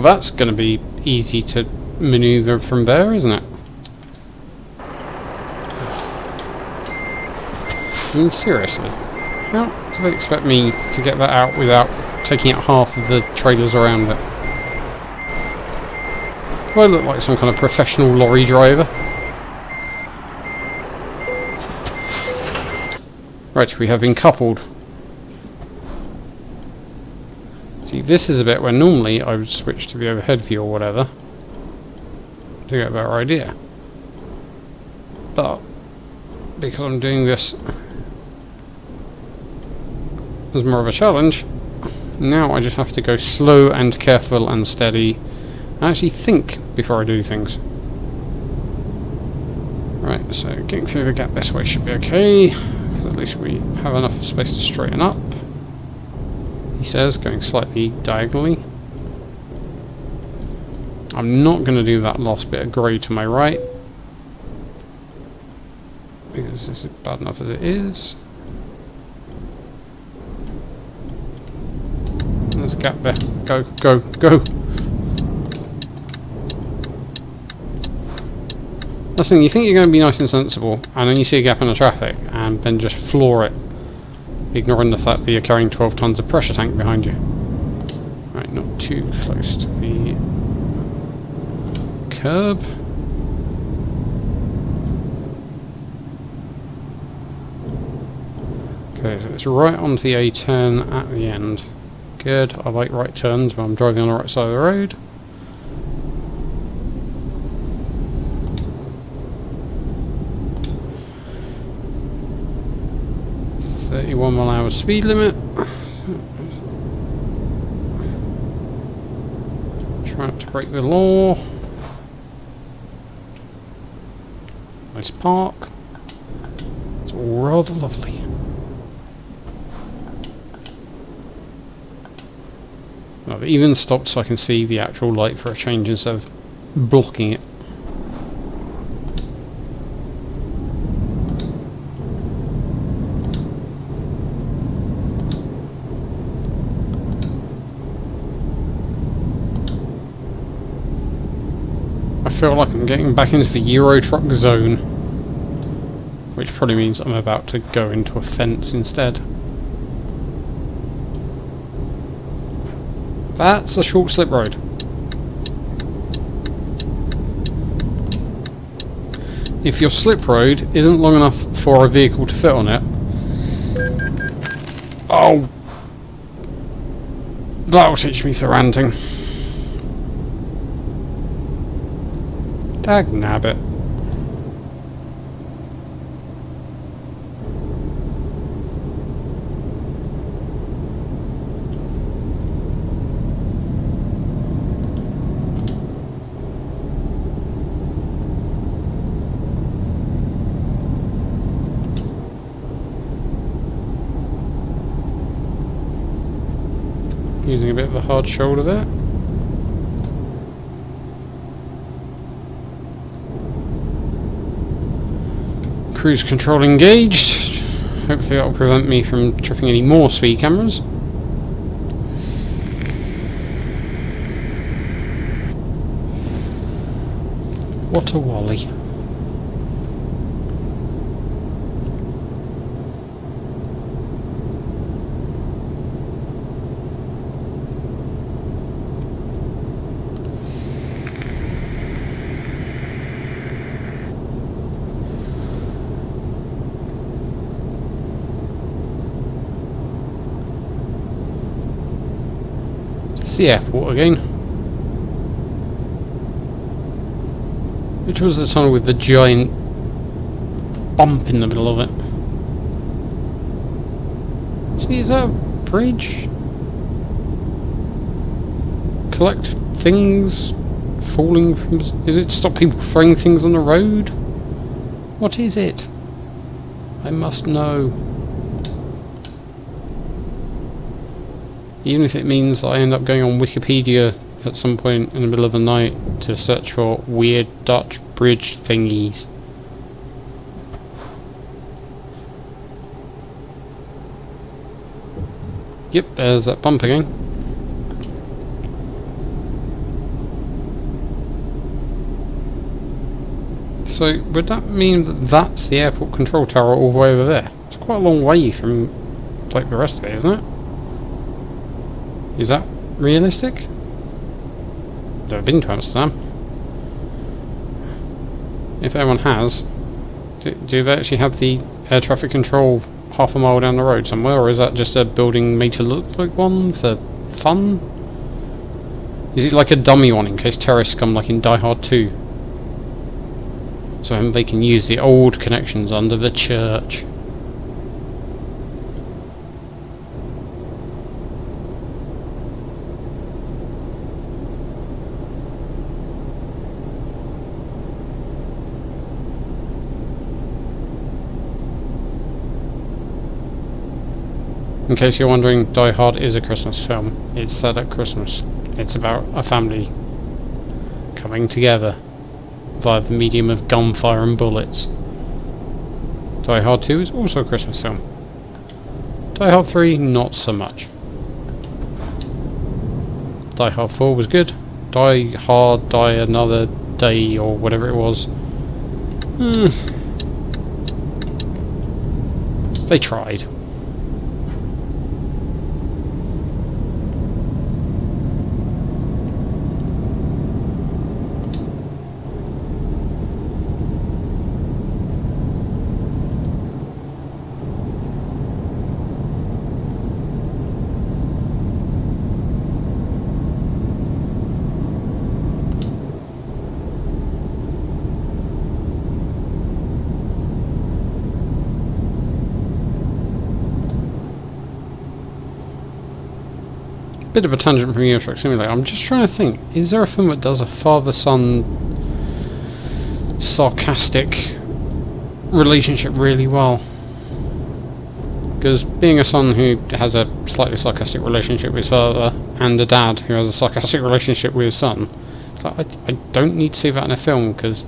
that's going to be easy to manoeuvre from there, isn't it? I mean, seriously, how do they expect me to get that out without taking out half of the trailers around it? Do I look like some kind of professional lorry driver? Right, we have been coupled. See, this is a bit where normally I would switch to the overhead view or whatever to get a better idea. But, because I'm doing this as more of a challenge, now I just have to go slow and careful and steady and actually think before I do things. Right, so getting through the gap this way should be okay. At least we have enough space to straighten up. He says, going slightly diagonally. I'm not going to do that last bit of grey to my right, because this is bad enough as it is. There's a gap there. Go, go, go! That's the thing, you think you're going to be nice and sensible, and then you see a gap in the traffic, and then just floor it, ignoring the fact that you're carrying 12 tons of pressure tank behind you. Right, not too close to the curb. Okay, so it's right onto the A10 at the end. Good, I like right turns when I'm driving on the right side of the road. .1 speed limit. Try not to break the law. Nice park. It's all rather lovely. I've even stopped so I can see the actual light for a change instead of blocking it. I feel like I'm getting back into the Euro truck zone, which probably means I'm about to go into a fence instead. That's a short slip road. If your slip road isn't long enough for a vehicle to fit on it... Oh! That'll teach me for ranting. Dag nabbit. Using a bit of a hard shoulder there. Cruise control engaged. Hopefully that will prevent me from tripping any more speed cameras. What a wally. It's the airport again. Which was the tunnel with the giant bump in the middle of it? See, is that a bridge? Collect things falling from... Is it to stop people throwing things on the road? What is it? I must know. Even if it means I end up going on Wikipedia at some point in the middle of the night to search for weird Dutch bridge thingies. Yep, there's that bump again. So would that mean that that's the airport control tower all the way over there? It's quite a long way from like the rest of it, isn't it? Is that realistic? Never been to Amsterdam. If anyone has, do they actually have the air traffic control half a mile down the road somewhere, or is that just a building made to look like one for fun? Is it like a dummy one in case terrorists come like in Die Hard 2? So they can use the old connections under the church. In case you're wondering, Die Hard is a Christmas film. It's set at Christmas. It's about a family coming together via the medium of gunfire and bullets. Die Hard 2 is also a Christmas film. Die Hard 3, not so much. Die Hard 4 was good. Die Hard, Die Another Day, or whatever it was. They tried. Bit of a tangent from Euro Truck Simulator. I'm just trying to think, is there a film that does a father-son sarcastic relationship really well? Because being a son who has a slightly sarcastic relationship with his father, and a dad who has a sarcastic relationship with his son, it's like, I don't need to see that in a film, because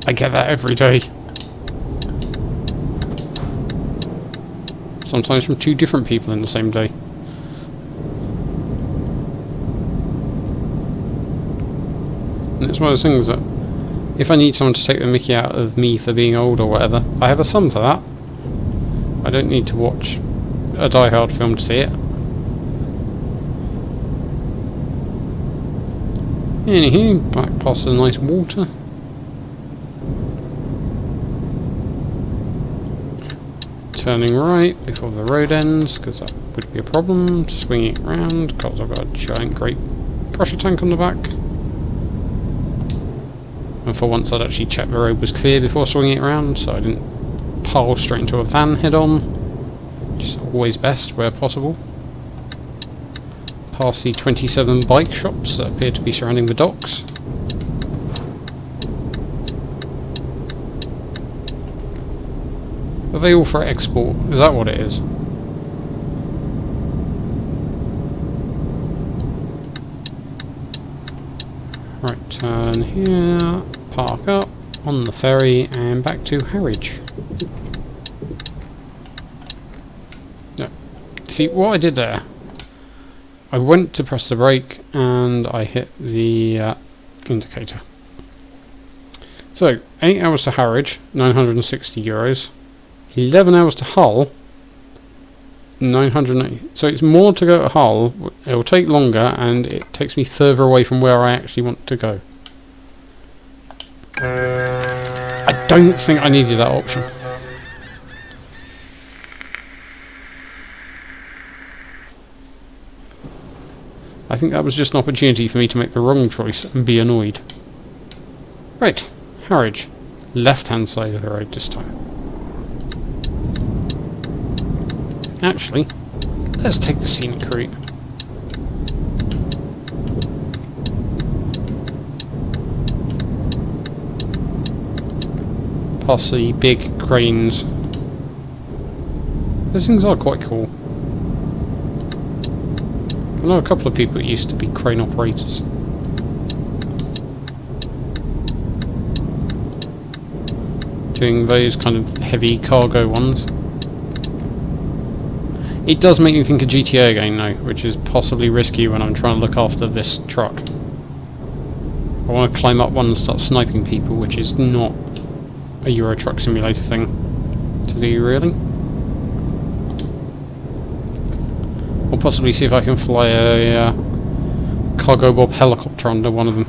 I get that every day. Sometimes from two different people in the same day. And it's one of those things that if I need someone to take the mickey out of me for being old or whatever, I have a son for that. I don't need to watch a Die Hard film to see it. Anywho, back past the nice water. Turning right before the road ends, because that would be a problem. Swinging it round, because I've got a giant great pressure tank on the back. And for once I'd actually checked the road was clear before swinging it around, so I didn't pile straight into a van head on, which is always best where possible. Past the 27 bike shops that appear to be surrounding the docks. Are they all for export? Is that what it is? Right, turn here, park up on the ferry and back to Harwich. No. See, what I did there, I went to press the brake and I hit the indicator. So, 8 hours to Harwich, €960. 11 hours to Hull, 980. So it's more to go to Hull, it will take longer and it takes me further away from where I actually want to go. I don't think I needed that option. I think that was just an opportunity for me to make the wrong choice and be annoyed. Right, Harwich. Left hand side of the road this time. Actually, let's take the scenic route. Past the big cranes. Those things are quite cool. I know a couple of people that used to be crane operators. Doing those kind of heavy cargo ones. It does make me think of GTA again though, which is possibly risky when I'm trying to look after this truck. I want to climb up one and start sniping people, which is not a Euro Truck Simulator thing to do, really. Or possibly see if I can fly a cargo bob helicopter under one of them.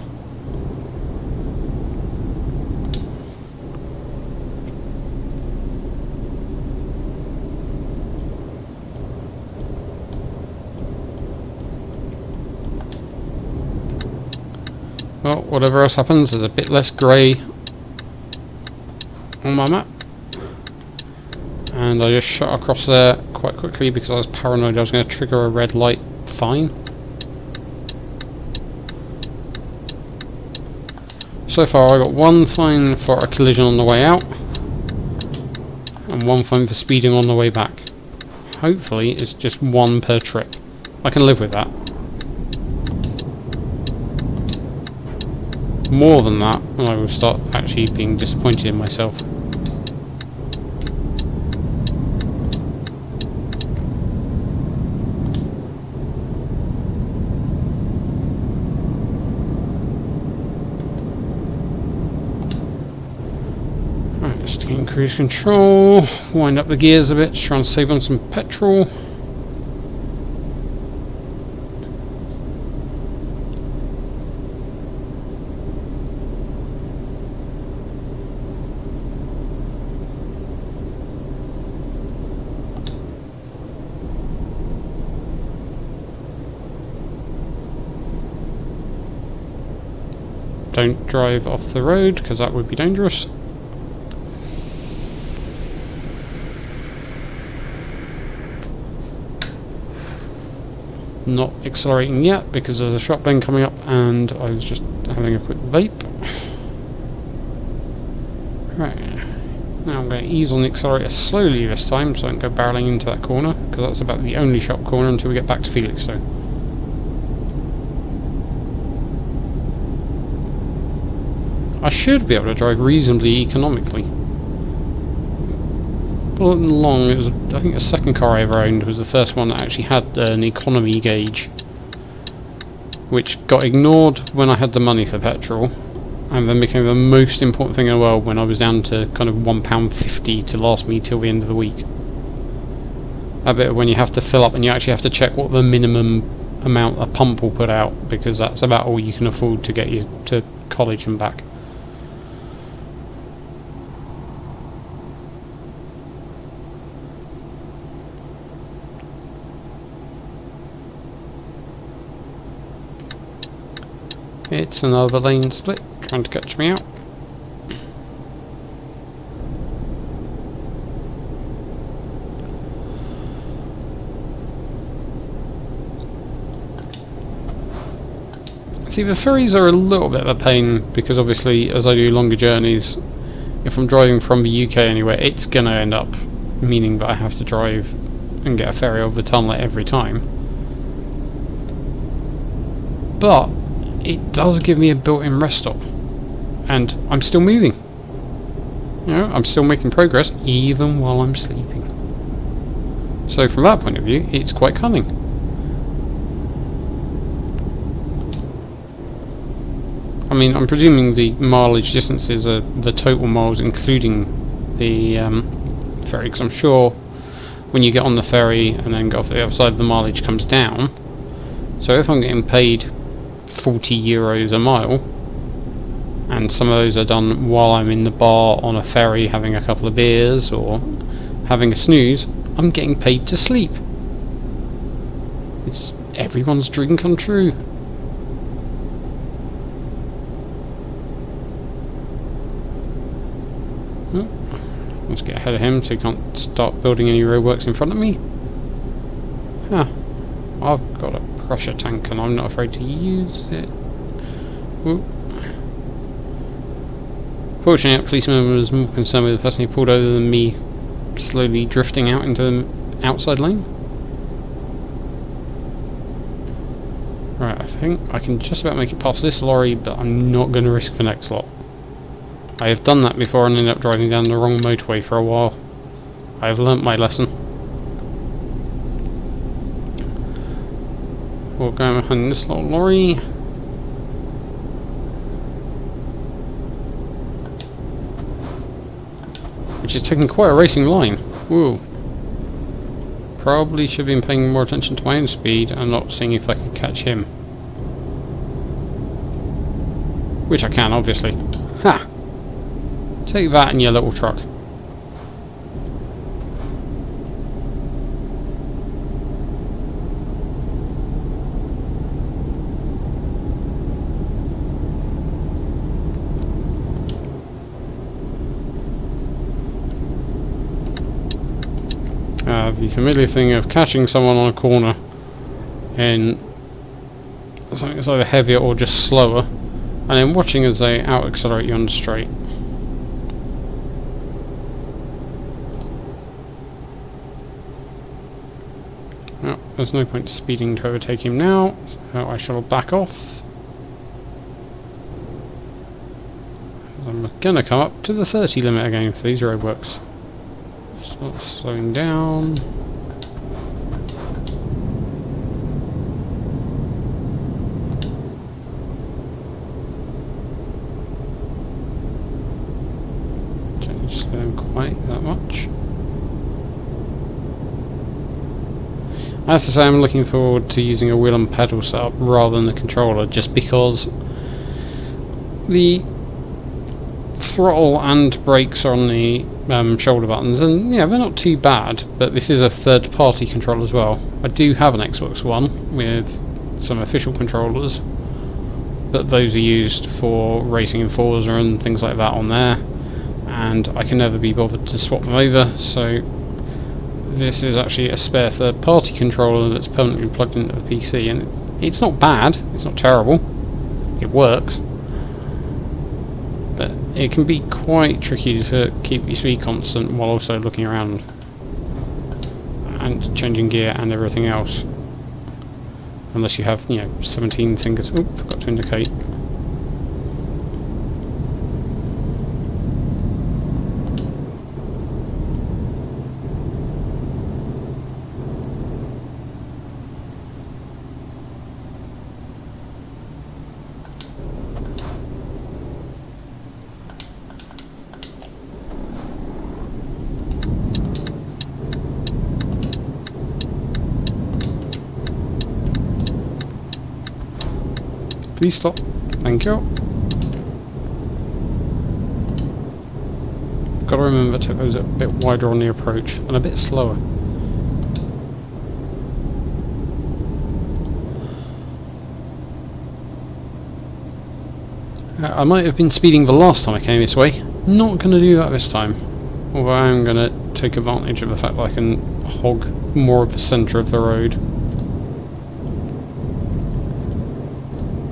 Well, whatever else happens, there's a bit less grey on my map. And I just shot across there quite quickly because I was paranoid I was going to trigger a red light fine. So far I got one fine for a collision on the way out and one fine for speeding on the way back. Hopefully it's just one per trip. I can live with that. More than that, and I will start actually being disappointed in myself. Right, just to gain cruise control, wind up the gears a bit to try and save on some petrol. Don't drive off the road, because that would be dangerous. Not accelerating yet, because there's a shop lane coming up, and I was just having a quick vape. Right. Now I'm going to ease on the accelerator slowly this time, so I don't go barreling into that corner, because that's about the only shop corner until we get back to Felixstowe. I should be able to drive reasonably economically. All along, it was, I think the second car I ever owned was the first one that actually had an economy gauge, which got ignored when I had the money for petrol, and then became the most important thing in the world when I was down to kind of £1.50 to last me till the end of the week. That bit when you have to fill up and you actually have to check what the minimum amount a pump will put out, because that's about all you can afford to get you to college and back. It's another lane split, trying to catch me out. See, the ferries are a little bit of a pain, because obviously as I do longer journeys, if I'm driving from the UK anywhere, it's going to end up meaning that I have to drive and get a ferry over the tunnel every time. But it does give me a built-in rest stop, and I'm still moving. You know, I'm still making progress even while I'm sleeping. So from that point of view, it's quite cunning. I mean, I'm presuming the mileage distances are the total miles including the ferry, because I'm sure when you get on the ferry and then go off the other side, the mileage comes down. So if I'm getting paid €40 a mile, and some of those are done while I'm in the bar on a ferry having a couple of beers or having a snooze, I'm getting paid to sleep. It's everyone's dream come true. Oh, let's get ahead of him so he can't start building any roadworks in front of me. Huh. I've got a pressure tank and I'm not afraid to use it. Ooh. Fortunately, that policeman was more concerned with the person he pulled over than me slowly drifting out into the outside lane. Right, I think I can just about make it past this lorry, but I'm not going to risk the next lot. I have done that before and ended up driving down the wrong motorway for a while. I have learnt my lesson. We'll go behind this little lorry. which is taking quite a racing line. Woo. Probably should have been paying more attention to my own speed and not seeing if I could catch him. Which I can, obviously. Ha! Take that in your little truck. The familiar thing of catching someone on a corner in something that's either heavier or just slower, and then watching as they out-accelerate you on the straight. Well, there's no point speeding to overtake him now, so I shall back off. I'm gonna come up to the 30 limit again for these roadworks. Start slowing down. Don't slow down quite that much. I have to say I'm looking forward to using a wheel and pedal setup rather than the controller, just because the throttle and brakes are on the shoulder buttons, and yeah, they're not too bad, but this is a third-party controller as well. I do have an Xbox One with some official controllers, but those are used for racing in Forza and things like that on there, and I can never be bothered to swap them over, so this is actually a spare third-party controller that's permanently plugged into the PC, and it's not bad, it's not terrible, it works. But it can be quite tricky to keep your speed constant while also looking around and changing gear and everything else. Unless you have, 17 fingers. Oh, forgot to indicate. Please stop. Thank you. Gotta remember to go a bit wider on the approach and a bit slower. I might have been speeding the last time I came this way. Not gonna do that this time. Although I am gonna take advantage of the fact that I can hog more of the centre of the road.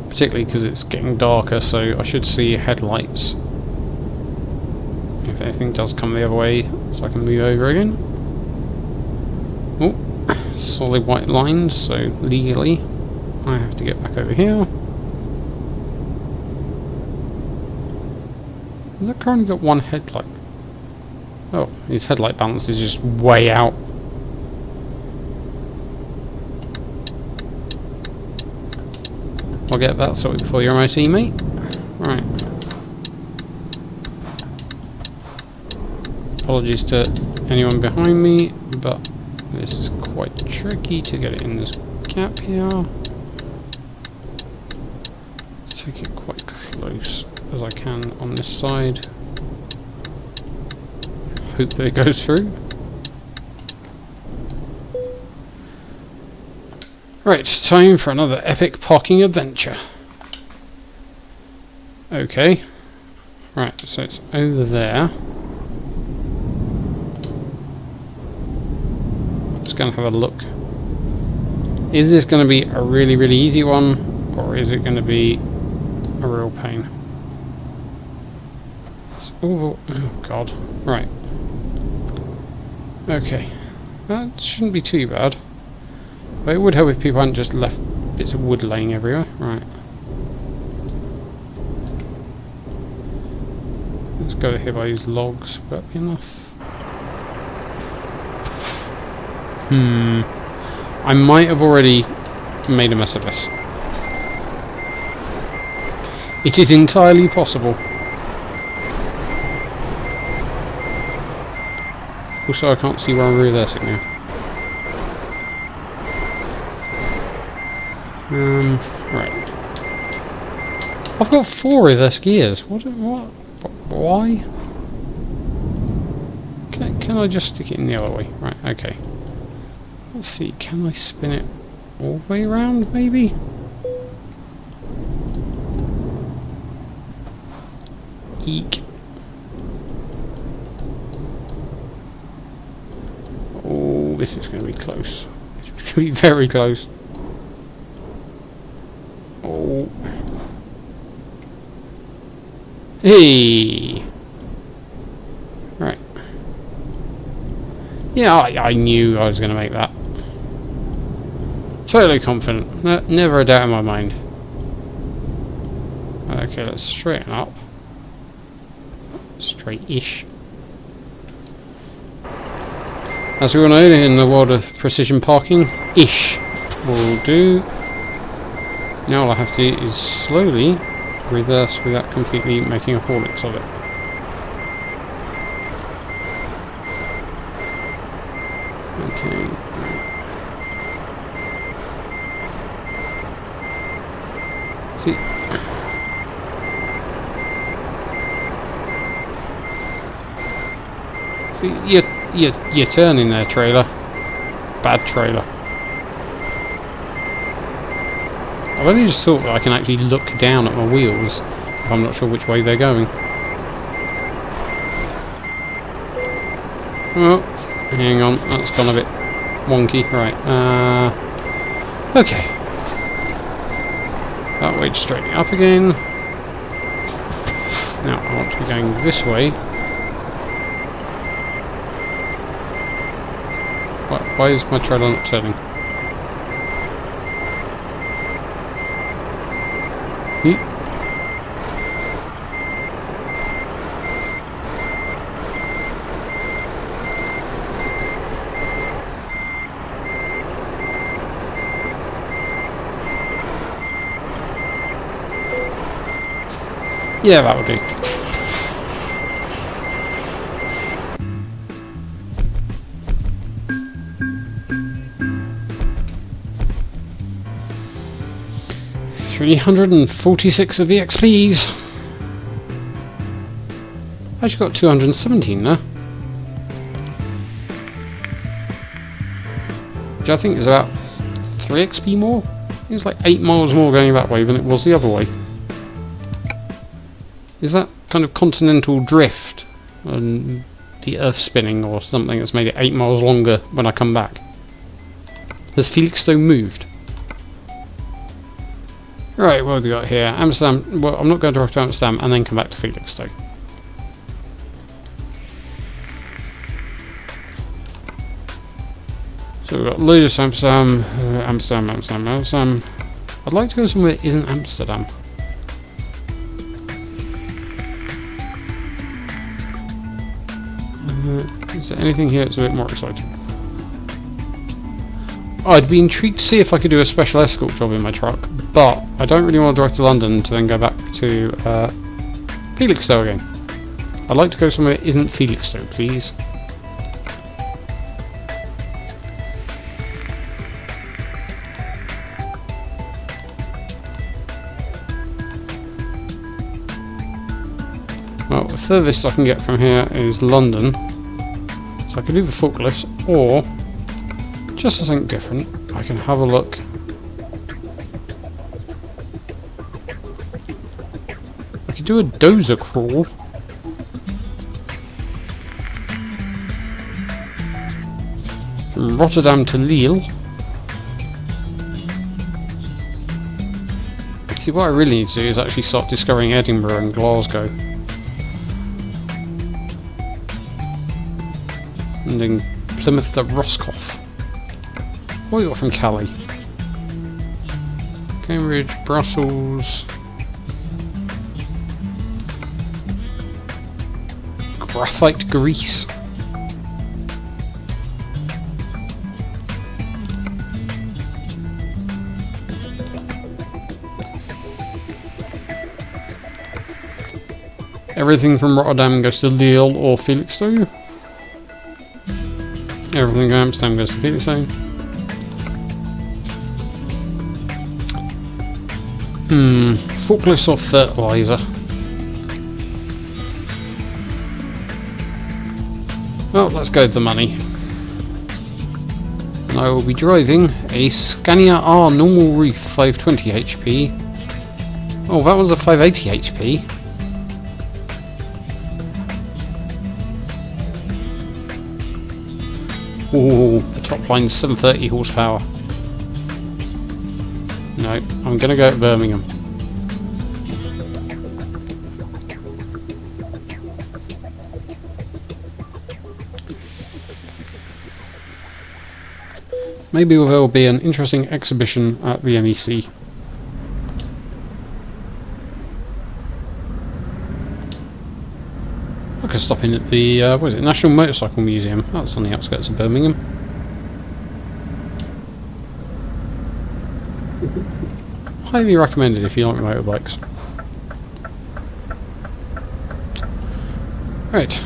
Particularly because it's getting darker, so I should see headlights if anything does come the other way, so I can move over again. Oh, solid white lines, so legally I have to get back over here. Has that car only got one headlight? Oh, his headlight balance is just way out. I'll get that sorted before your MOT, mate. Right. Apologies to anyone behind me, but this is quite tricky to get it in this gap here. Take it quite close as I can on this side. Hope that it goes through. Right, time for another epic parking adventure. Okay. Right, so it's over there. Just going to have a look. Is this going to be a really, really easy one, or is it going to be a real pain? Oh god. Right. Okay. That shouldn't be too bad. But it would help if people hadn't just left bits of wood laying everywhere. Right. Let's go here by these logs. Would that be enough? I might have already made a mess of this. It is entirely possible. Also, I can't see where I'm reversing now. Right. I've got 4 reverse gears. What? Why? Can I just stick it in the other way? Right, okay. Let's see, can I spin it all the way around, maybe? Eek. Oh, this is going to be close. It's going to be very close. Oh. Hey! Right. Yeah, I knew I was going to make that. Totally confident. Never a doubt in my mind. Okay, let's straighten up. Straight-ish. As we all know, in the world of precision parking, ish will do. Now all I have to do is slowly reverse without completely making a haulix of it. Okay. See, you're turning there, trailer. Bad trailer. I've only just thought that I can actually look down at my wheels if I'm not sure which way they're going. Oh, hang on, that's gone a bit wonky. Right, okay. That way, straightening up again. Now, I want to be going this way. Why is my trailer not turning? Yeah, that would do. $346 of EXPs. I actually got 217 now. Which I think is about 3 XP more. It's like 8 miles more going that way than it was the other way. Is that kind of continental drift and the earth spinning or something that's made it 8 miles longer when I come back? Has Felixstowe moved? Right, what have we got here? Amsterdam. Well, I'm not going to drive to Amsterdam and then come back to Felixstowe. So we've got Lotus, Amsterdam, Amsterdam. I'd like to go somewhere that isn't Amsterdam. Is there anything here that's a bit more exciting? I'd be intrigued to see if I could do a special escort job in my truck, but I don't really want to drive to London to then go back to Felixstowe again. I'd like to go somewhere that isn't Felixstowe, please. Well, the furthest I can get from here is London, so I can do the forklifts, or just something different, I can have a look. I could do a dozer crawl. From Rotterdam to Lille. See, what I really need to do is actually start discovering Edinburgh and Glasgow. And then Plymouth to Roscoff. What have we got from Calais? Cambridge, Brussels... Graphite, Greece. Everything from Rotterdam goes to Lille or Felixstowe. Everything in Amsterdam goes to Felixstowe. Forklifts or fertiliser? Well, let's go with the money. And I will be driving a Scania R normal roof 520 HP. Oh, that was a 580 HP. Ooh, the top line's 730 horsepower. No, I'm gonna go at Birmingham. Maybe there will be an interesting exhibition at the NEC. I could stop in at the what is it, National Motorcycle Museum. That's on the outskirts of Birmingham. Highly recommended if you like motorbikes. Right.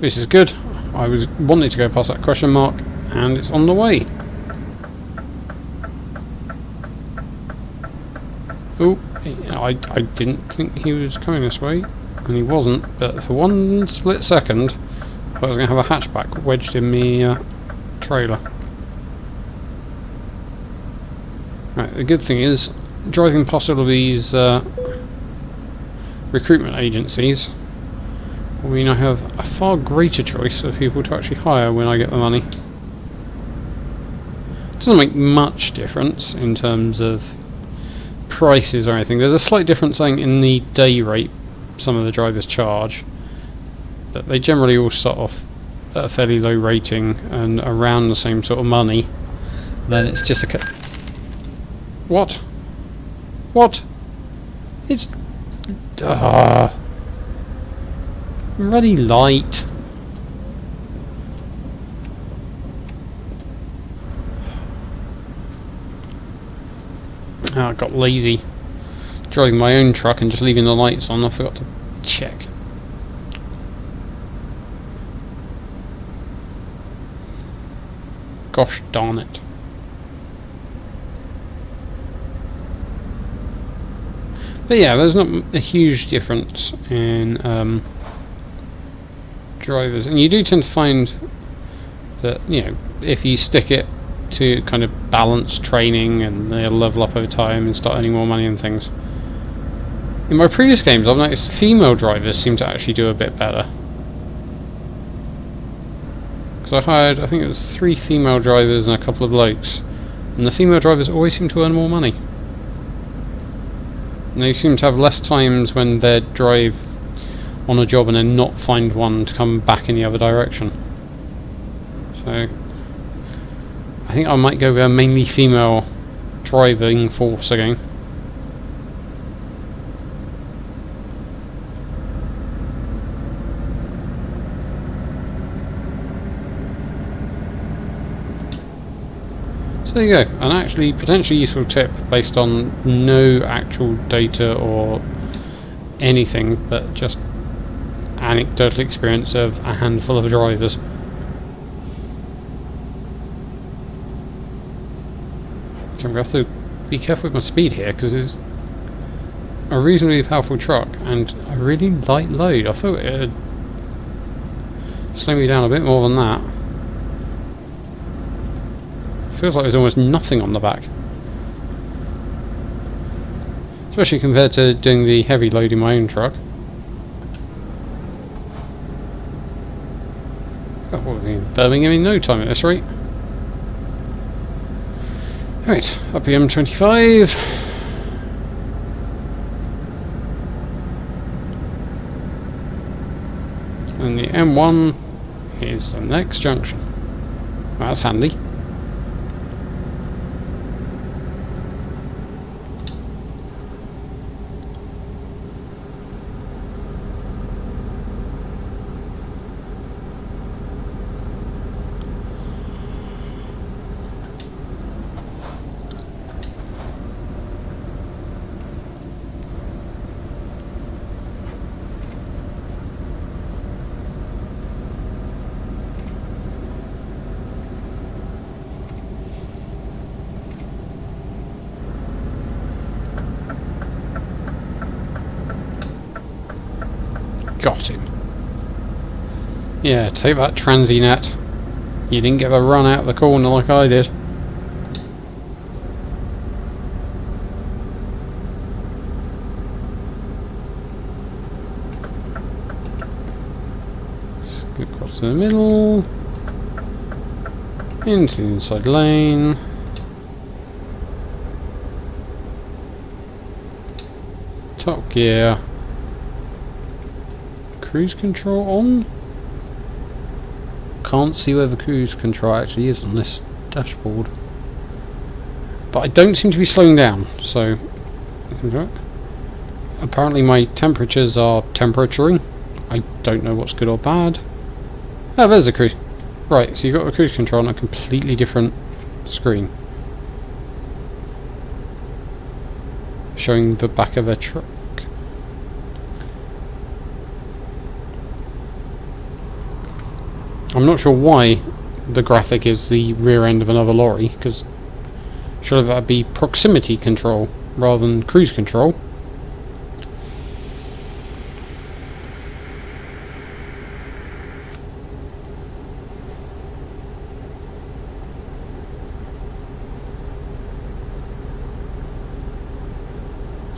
This is good. I was wanting to go past that question mark, and it's on the way. Oh, I didn't think he was coming this way, and he wasn't, but for one split second I was going to have a hatchback wedged in me trailer. Right, the good thing is, driving past all of these recruitment agencies will mean I have a far greater choice of people to actually hire when I get the money. It doesn't make much difference in terms of prices or anything. There's a slight difference in the day rate some of the drivers charge, but they generally all start off at a fairly low rating and around the same sort of money. Then it's just a What? What? It's really light. I got lazy driving my own truck and just leaving the lights on. I forgot to check. Gosh darn it. But yeah, there's not a huge difference in drivers, and you do tend to find that, you know, if you stick it to kind of balance training and they'll level up over time and start earning more money and things. In my previous games I've noticed female drivers seem to actually do a bit better. Because I hired, I think it was 3 female drivers and a couple of blokes, and the female drivers always seem to earn more money. And they seem to have less times when they drive on a job and then not find one to come back in the other direction. So I think I might go with a mainly female driving force again. So there you go, an actually potentially useful tip based on no actual data or anything, but just anecdotal experience of a handful of drivers. I'm going to have to be careful with my speed here because it's a reasonably powerful truck and a really light load. I thought it would slow me down a bit more than that. Feels like there's almost nothing on the back, especially compared to doing the heavy load in my own truck. Oh, we'll be in Birmingham in no time at this rate. Right, up the M25. And the M1 is the next junction. That's handy. Got him. Yeah, take that, Transinet. You didn't get a run out of the corner like I did. Scoot across to the middle. Into the inside lane. Top gear. Cruise control on? Can't see where the cruise control actually is on this dashboard. But I don't seem to be slowing down, so apparently my temperatures are temperaturing. I don't know what's good or bad. Oh, there's a cruise. Right, so you've got the cruise control on a completely different screen. Showing the back of a truck. I'm not sure why the graphic is the rear end of another lorry, because surely that would be proximity control rather than cruise control.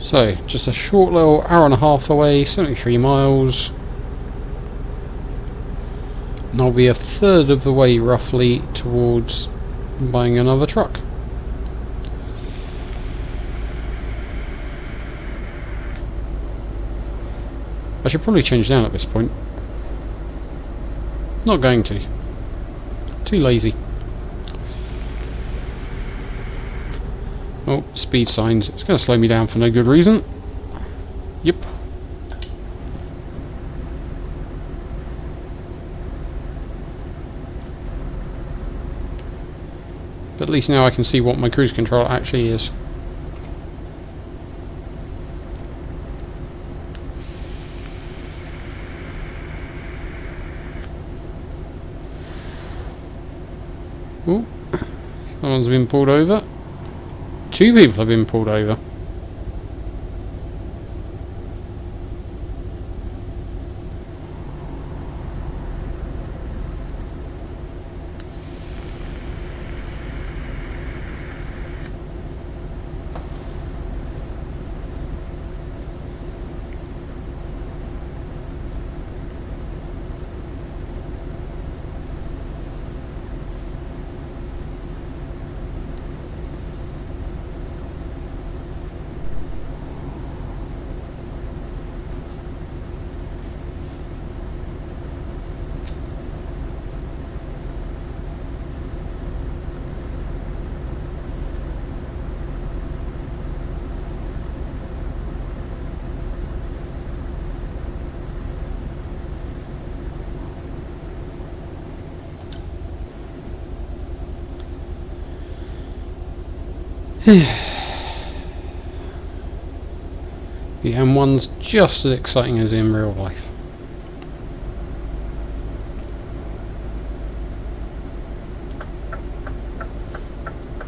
So, just a short little hour and a half away, 73 miles. And I'll be a third of the way roughly towards buying another truck. I should probably change down at this point. Not going to. Too lazy. Oh, speed signs. It's going to slow me down for no good reason. Yep. But at least now I can see what my cruise control actually is. Oh, someone's been pulled over. 2 people have been pulled over. The M1's just as exciting as in real life.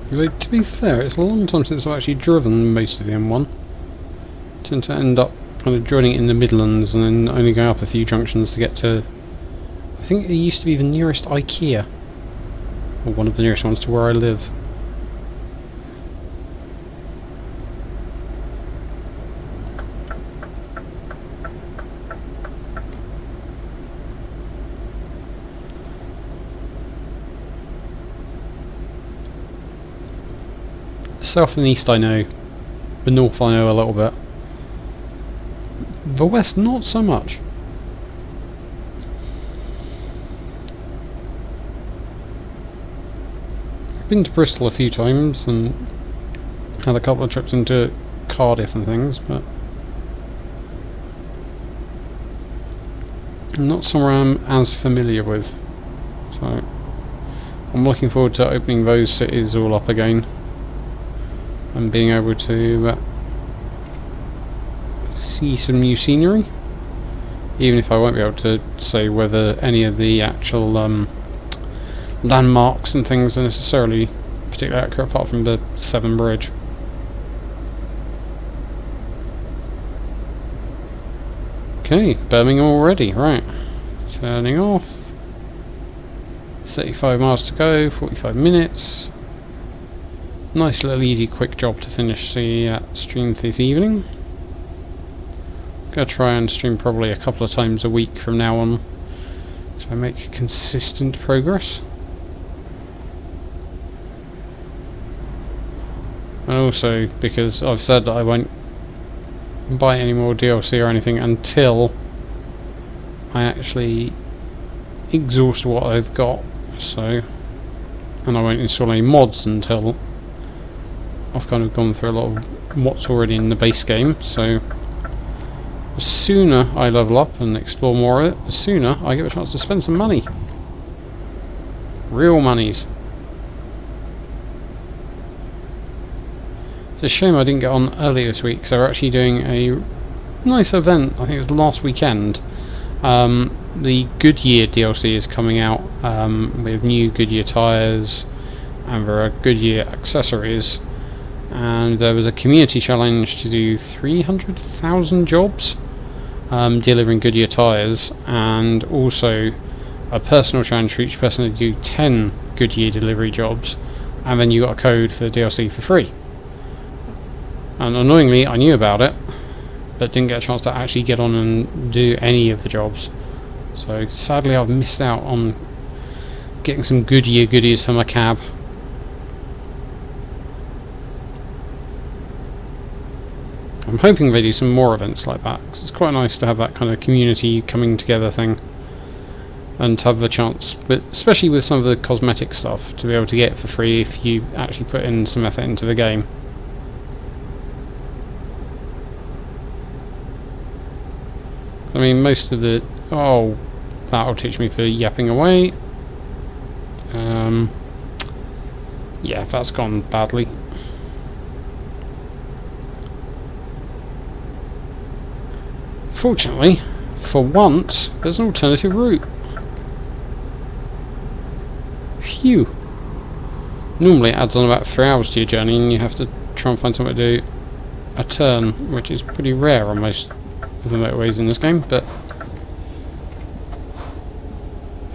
Though, to be fair, it's a long time since I've actually driven most of the M1. I tend to end up kind of joining it in the Midlands and then only going up a few junctions to get to... I think it used to be the nearest IKEA. Or one of the nearest ones to where I live. South and east I know, the north I know a little bit. The west not so much. I've been to Bristol a few times and had a couple of trips into Cardiff and things, but not somewhere I'm as familiar with. So I'm looking forward to opening those cities all up again and being able to see some new scenery, even if I won't be able to say whether any of the actual landmarks and things are necessarily particularly accurate, apart from the Severn Bridge. Okay, Birmingham already, right. Turning off. 35 miles to go, 45 minutes. Nice little easy quick job to finish the stream this evening. Gonna try and stream probably a couple of times a week from now on, so I make consistent progress. And also because I've said that I won't buy any more DLC or anything until I actually exhaust what I've got, so, and I won't install any mods until I've kind of gone through a lot of what's already in the base game. So the sooner I level up and explore more of it, the sooner I get a chance to spend some money. Real monies. It's a shame I didn't get on earlier this week, because they were actually doing a nice event. I think it was last weekend. The Goodyear DLC is coming out with new Goodyear tyres, and there are Goodyear accessories, and there was a community challenge to do 300,000 jobs delivering Goodyear tyres, and also a personal challenge for each person to do 10 Goodyear delivery jobs, and then you got a code for the DLC for free. And annoyingly, I knew about it, but didn't get a chance to actually get on and do any of the jobs. So sadly I've missed out on getting some Goodyear goodies for my cab. I'm hoping they do some more events like that, because it's quite nice to have that kind of community coming together thing, and to have the chance, but especially with some of the cosmetic stuff, to be able to get it for free if you actually put in some effort into the game. I mean, most of the... oh, that'll teach me for yapping away. Yeah, that's gone badly. Fortunately, for once, there's an alternative route. Phew. Normally it adds on about 3 hours to your journey, and you have to try and find somewhere to do a turn, which is pretty rare on most of the motorways in this game, but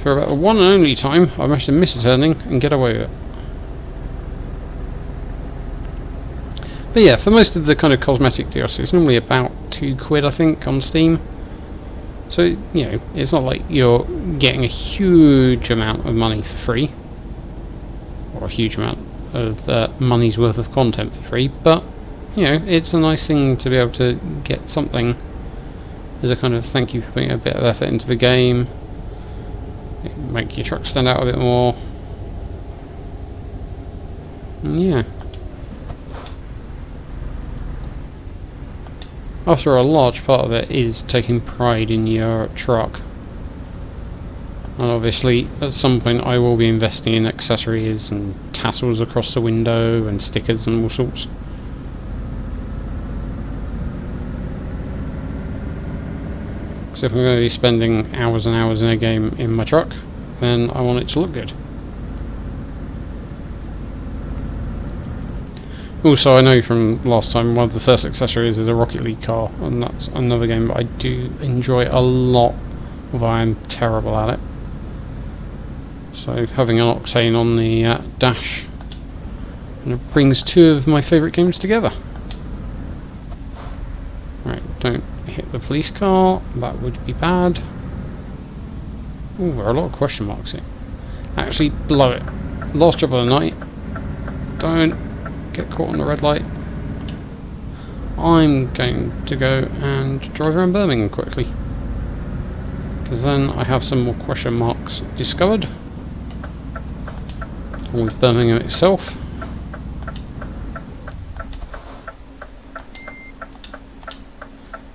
for about the one and only time I managed to miss a turning and get away with it. But yeah, for most of the kind of cosmetic DLC, it's normally about £2 I think on Steam, so you know, it's not like you're getting a huge amount of money for free, or a huge amount of money's worth of content for free, but you know, it's a nice thing to be able to get something as a kind of thank you for putting a bit of effort into the game. Make your truck stand out a bit more. And yeah. After a large part of it is taking pride in your truck. And obviously at some point I will be investing in accessories and tassels across the window and stickers and all sorts. So if I'm going to be spending hours and hours in a game in my truck, then I want it to look good. Also, I know from last time, one of the first accessories is a Rocket League car, and that's another game that I do enjoy a lot, although I'm terrible at it. So having an Octane on the dash, and it brings two of my favourite games together. Right, don't hit the police car, that would be bad. Oh, there are a lot of question marks here. Actually, blow it. Last job of the night. Don't get caught on the red light. I'm going to go and drive around Birmingham quickly, because then I have some more question marks discovered, along with Birmingham itself.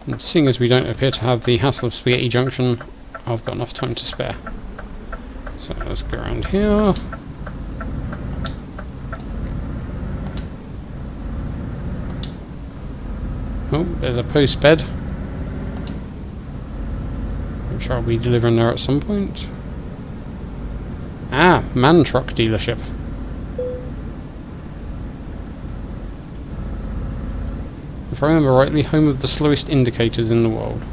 And seeing as we don't appear to have the hassle of Spaghetti Junction, I've got enough time to spare. So let's go around here. Oh, there's a post bed, which I'll be delivering there at some point. Ah, man truck dealership. If I remember rightly, home of the slowest indicators in the world.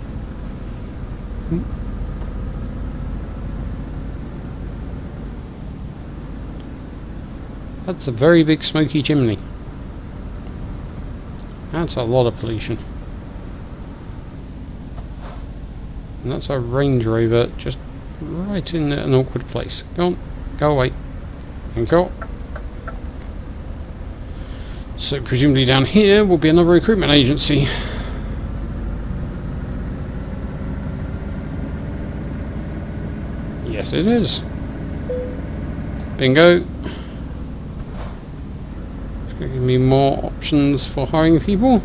That's a very big smoky chimney. That's a lot of pollution. And that's a Range Rover just right in an awkward place. Go on, go away. And go. So presumably down here will be another recruitment agency. Yes it is. Bingo. It's going to give me more options for hiring people.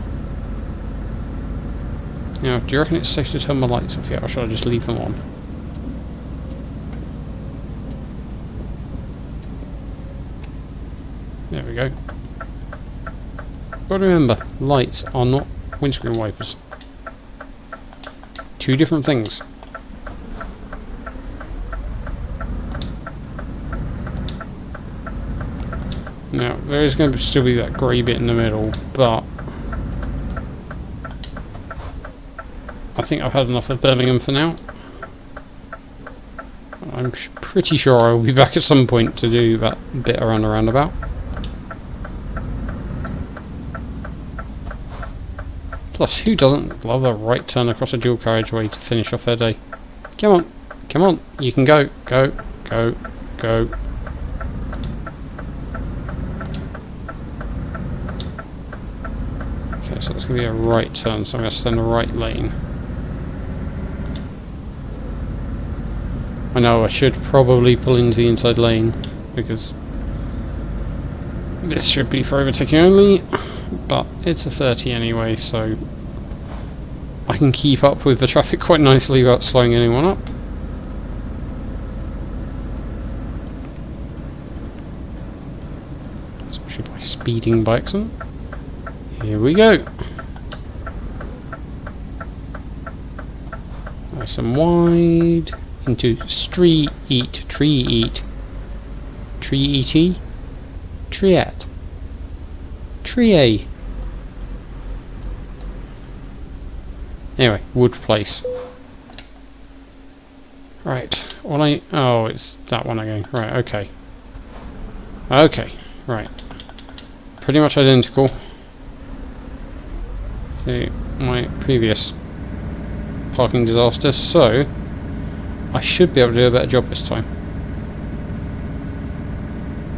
Now, do you reckon it's safe to turn my lights off yet, or should I just leave them on? There we go. Got to remember, lights are not windscreen wipers. Two different things. Now, there is going to still be that grey bit in the middle, but I think I've had enough of Birmingham for now. I'm pretty sure I'll be back at some point to do that bit around the roundabout. Plus, who doesn't love a right turn across a dual carriageway to finish off their day? Come on, come on, you can go, go, go, go. Okay, so it's going to be a right turn, so I'm going to stay in the right lane. I know I should probably pull into the inside lane, because this should be for overtaking only, but it's a 30 anyway, so I can keep up with the traffic quite nicely without slowing anyone up. Especially by speeding by accident. Here we go. Nice and wide into tree eat, triat, trie. Anyway, Wood Place. Right, oh, it's that one again. Right, okay. Okay, right. Pretty much identical to my previous parking disaster, so I should be able to do a better job this time.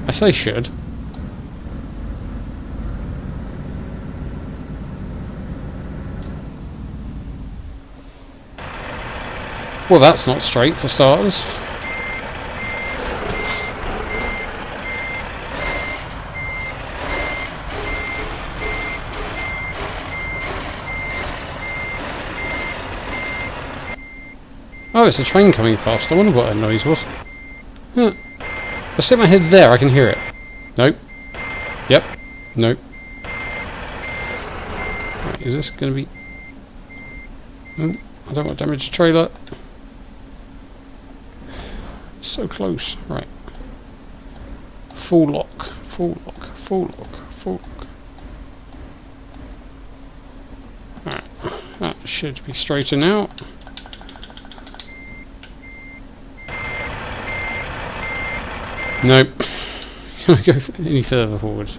I say should. Well, that's not straight for starters. Oh, it's a train coming past. I wonder what that noise was. Huh. If I stick my head there, I can hear it. Nope. Yep. Nope. Right, is this going to be... Oh, I don't want to damage the trailer. So close. Right. Full lock. Full lock. Full lock. Full lock. Right. That should be straighter now. Nope. Can I go any further forward?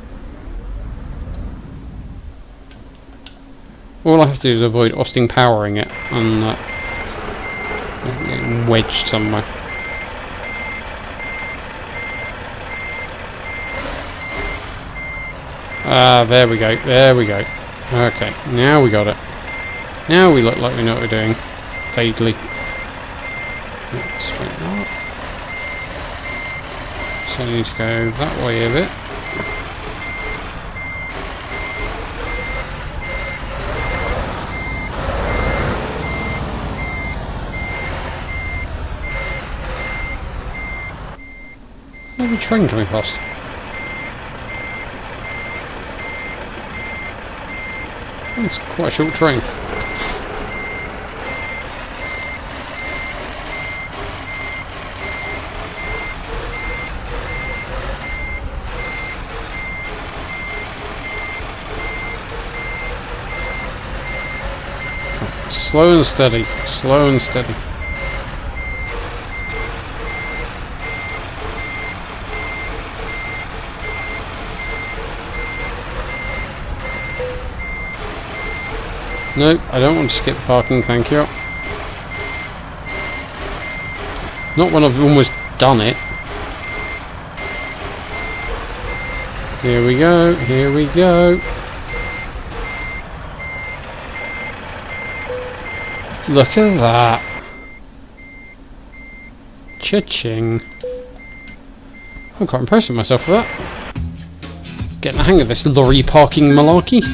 All I have to do is avoid Austin powering it and getting wedged somewhere. Ah, there we go, there we go. Okay, now we got it. Now we look like we know what we're doing. Vaguely. Straighten up. So I need to go that way a bit. There's a train coming past. It's quite a short train. Slow and steady, slow and steady. Nope, I don't want to skip parking, thank you. Not when I've almost done it. Here we go, here we go. Look at that. Cha-ching. I'm quite impressed with myself for that. Getting the hang of this lorry parking malarkey.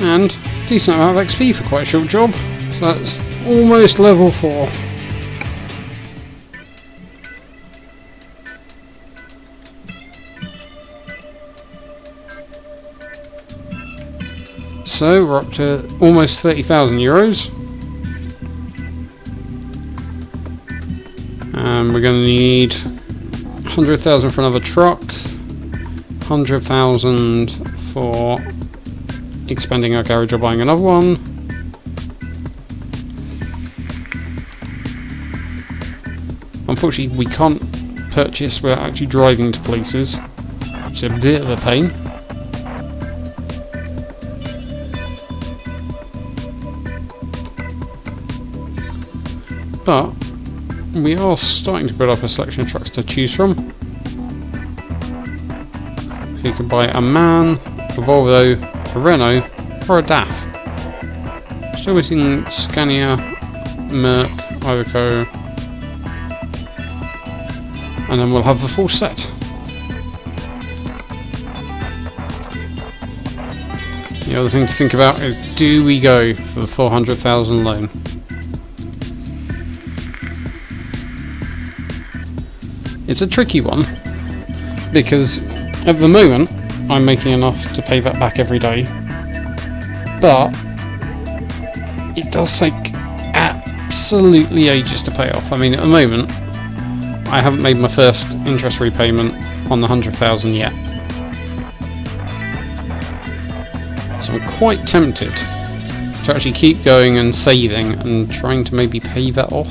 And decent amount of XP for quite a short job. So that's almost level 4. So we're up to almost 30,000 euros. And we're going to need 100,000 for another truck, 100,000 for expanding our garage or buying another one. Unfortunately we can't purchase without actually driving to places, which is a bit of a pain. But we are starting to build up a selection of trucks to choose from. So you can buy a MAN, a Volvo, a Renault, or a DAF. Still missing Scania, Merc, Iveco, and then we'll have the full set. The other thing to think about is, do we go for the 400,000 loan? It's a tricky one, because at the moment I'm making enough to pay that back every day, but it does take absolutely ages to pay off. I mean, at the moment I haven't made my first interest repayment on the 100,000 yet, so I'm quite tempted to actually keep going and saving and trying to maybe pay that off.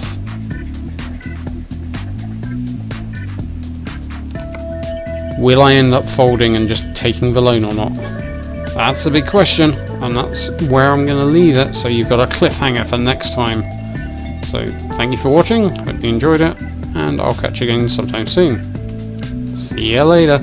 Will I end up folding and just taking the loan or not? That's the big question, and that's where I'm going to leave it, so you've got a cliffhanger for next time. So thank you for watching, hope you enjoyed it, and I'll catch you again sometime soon. See you later.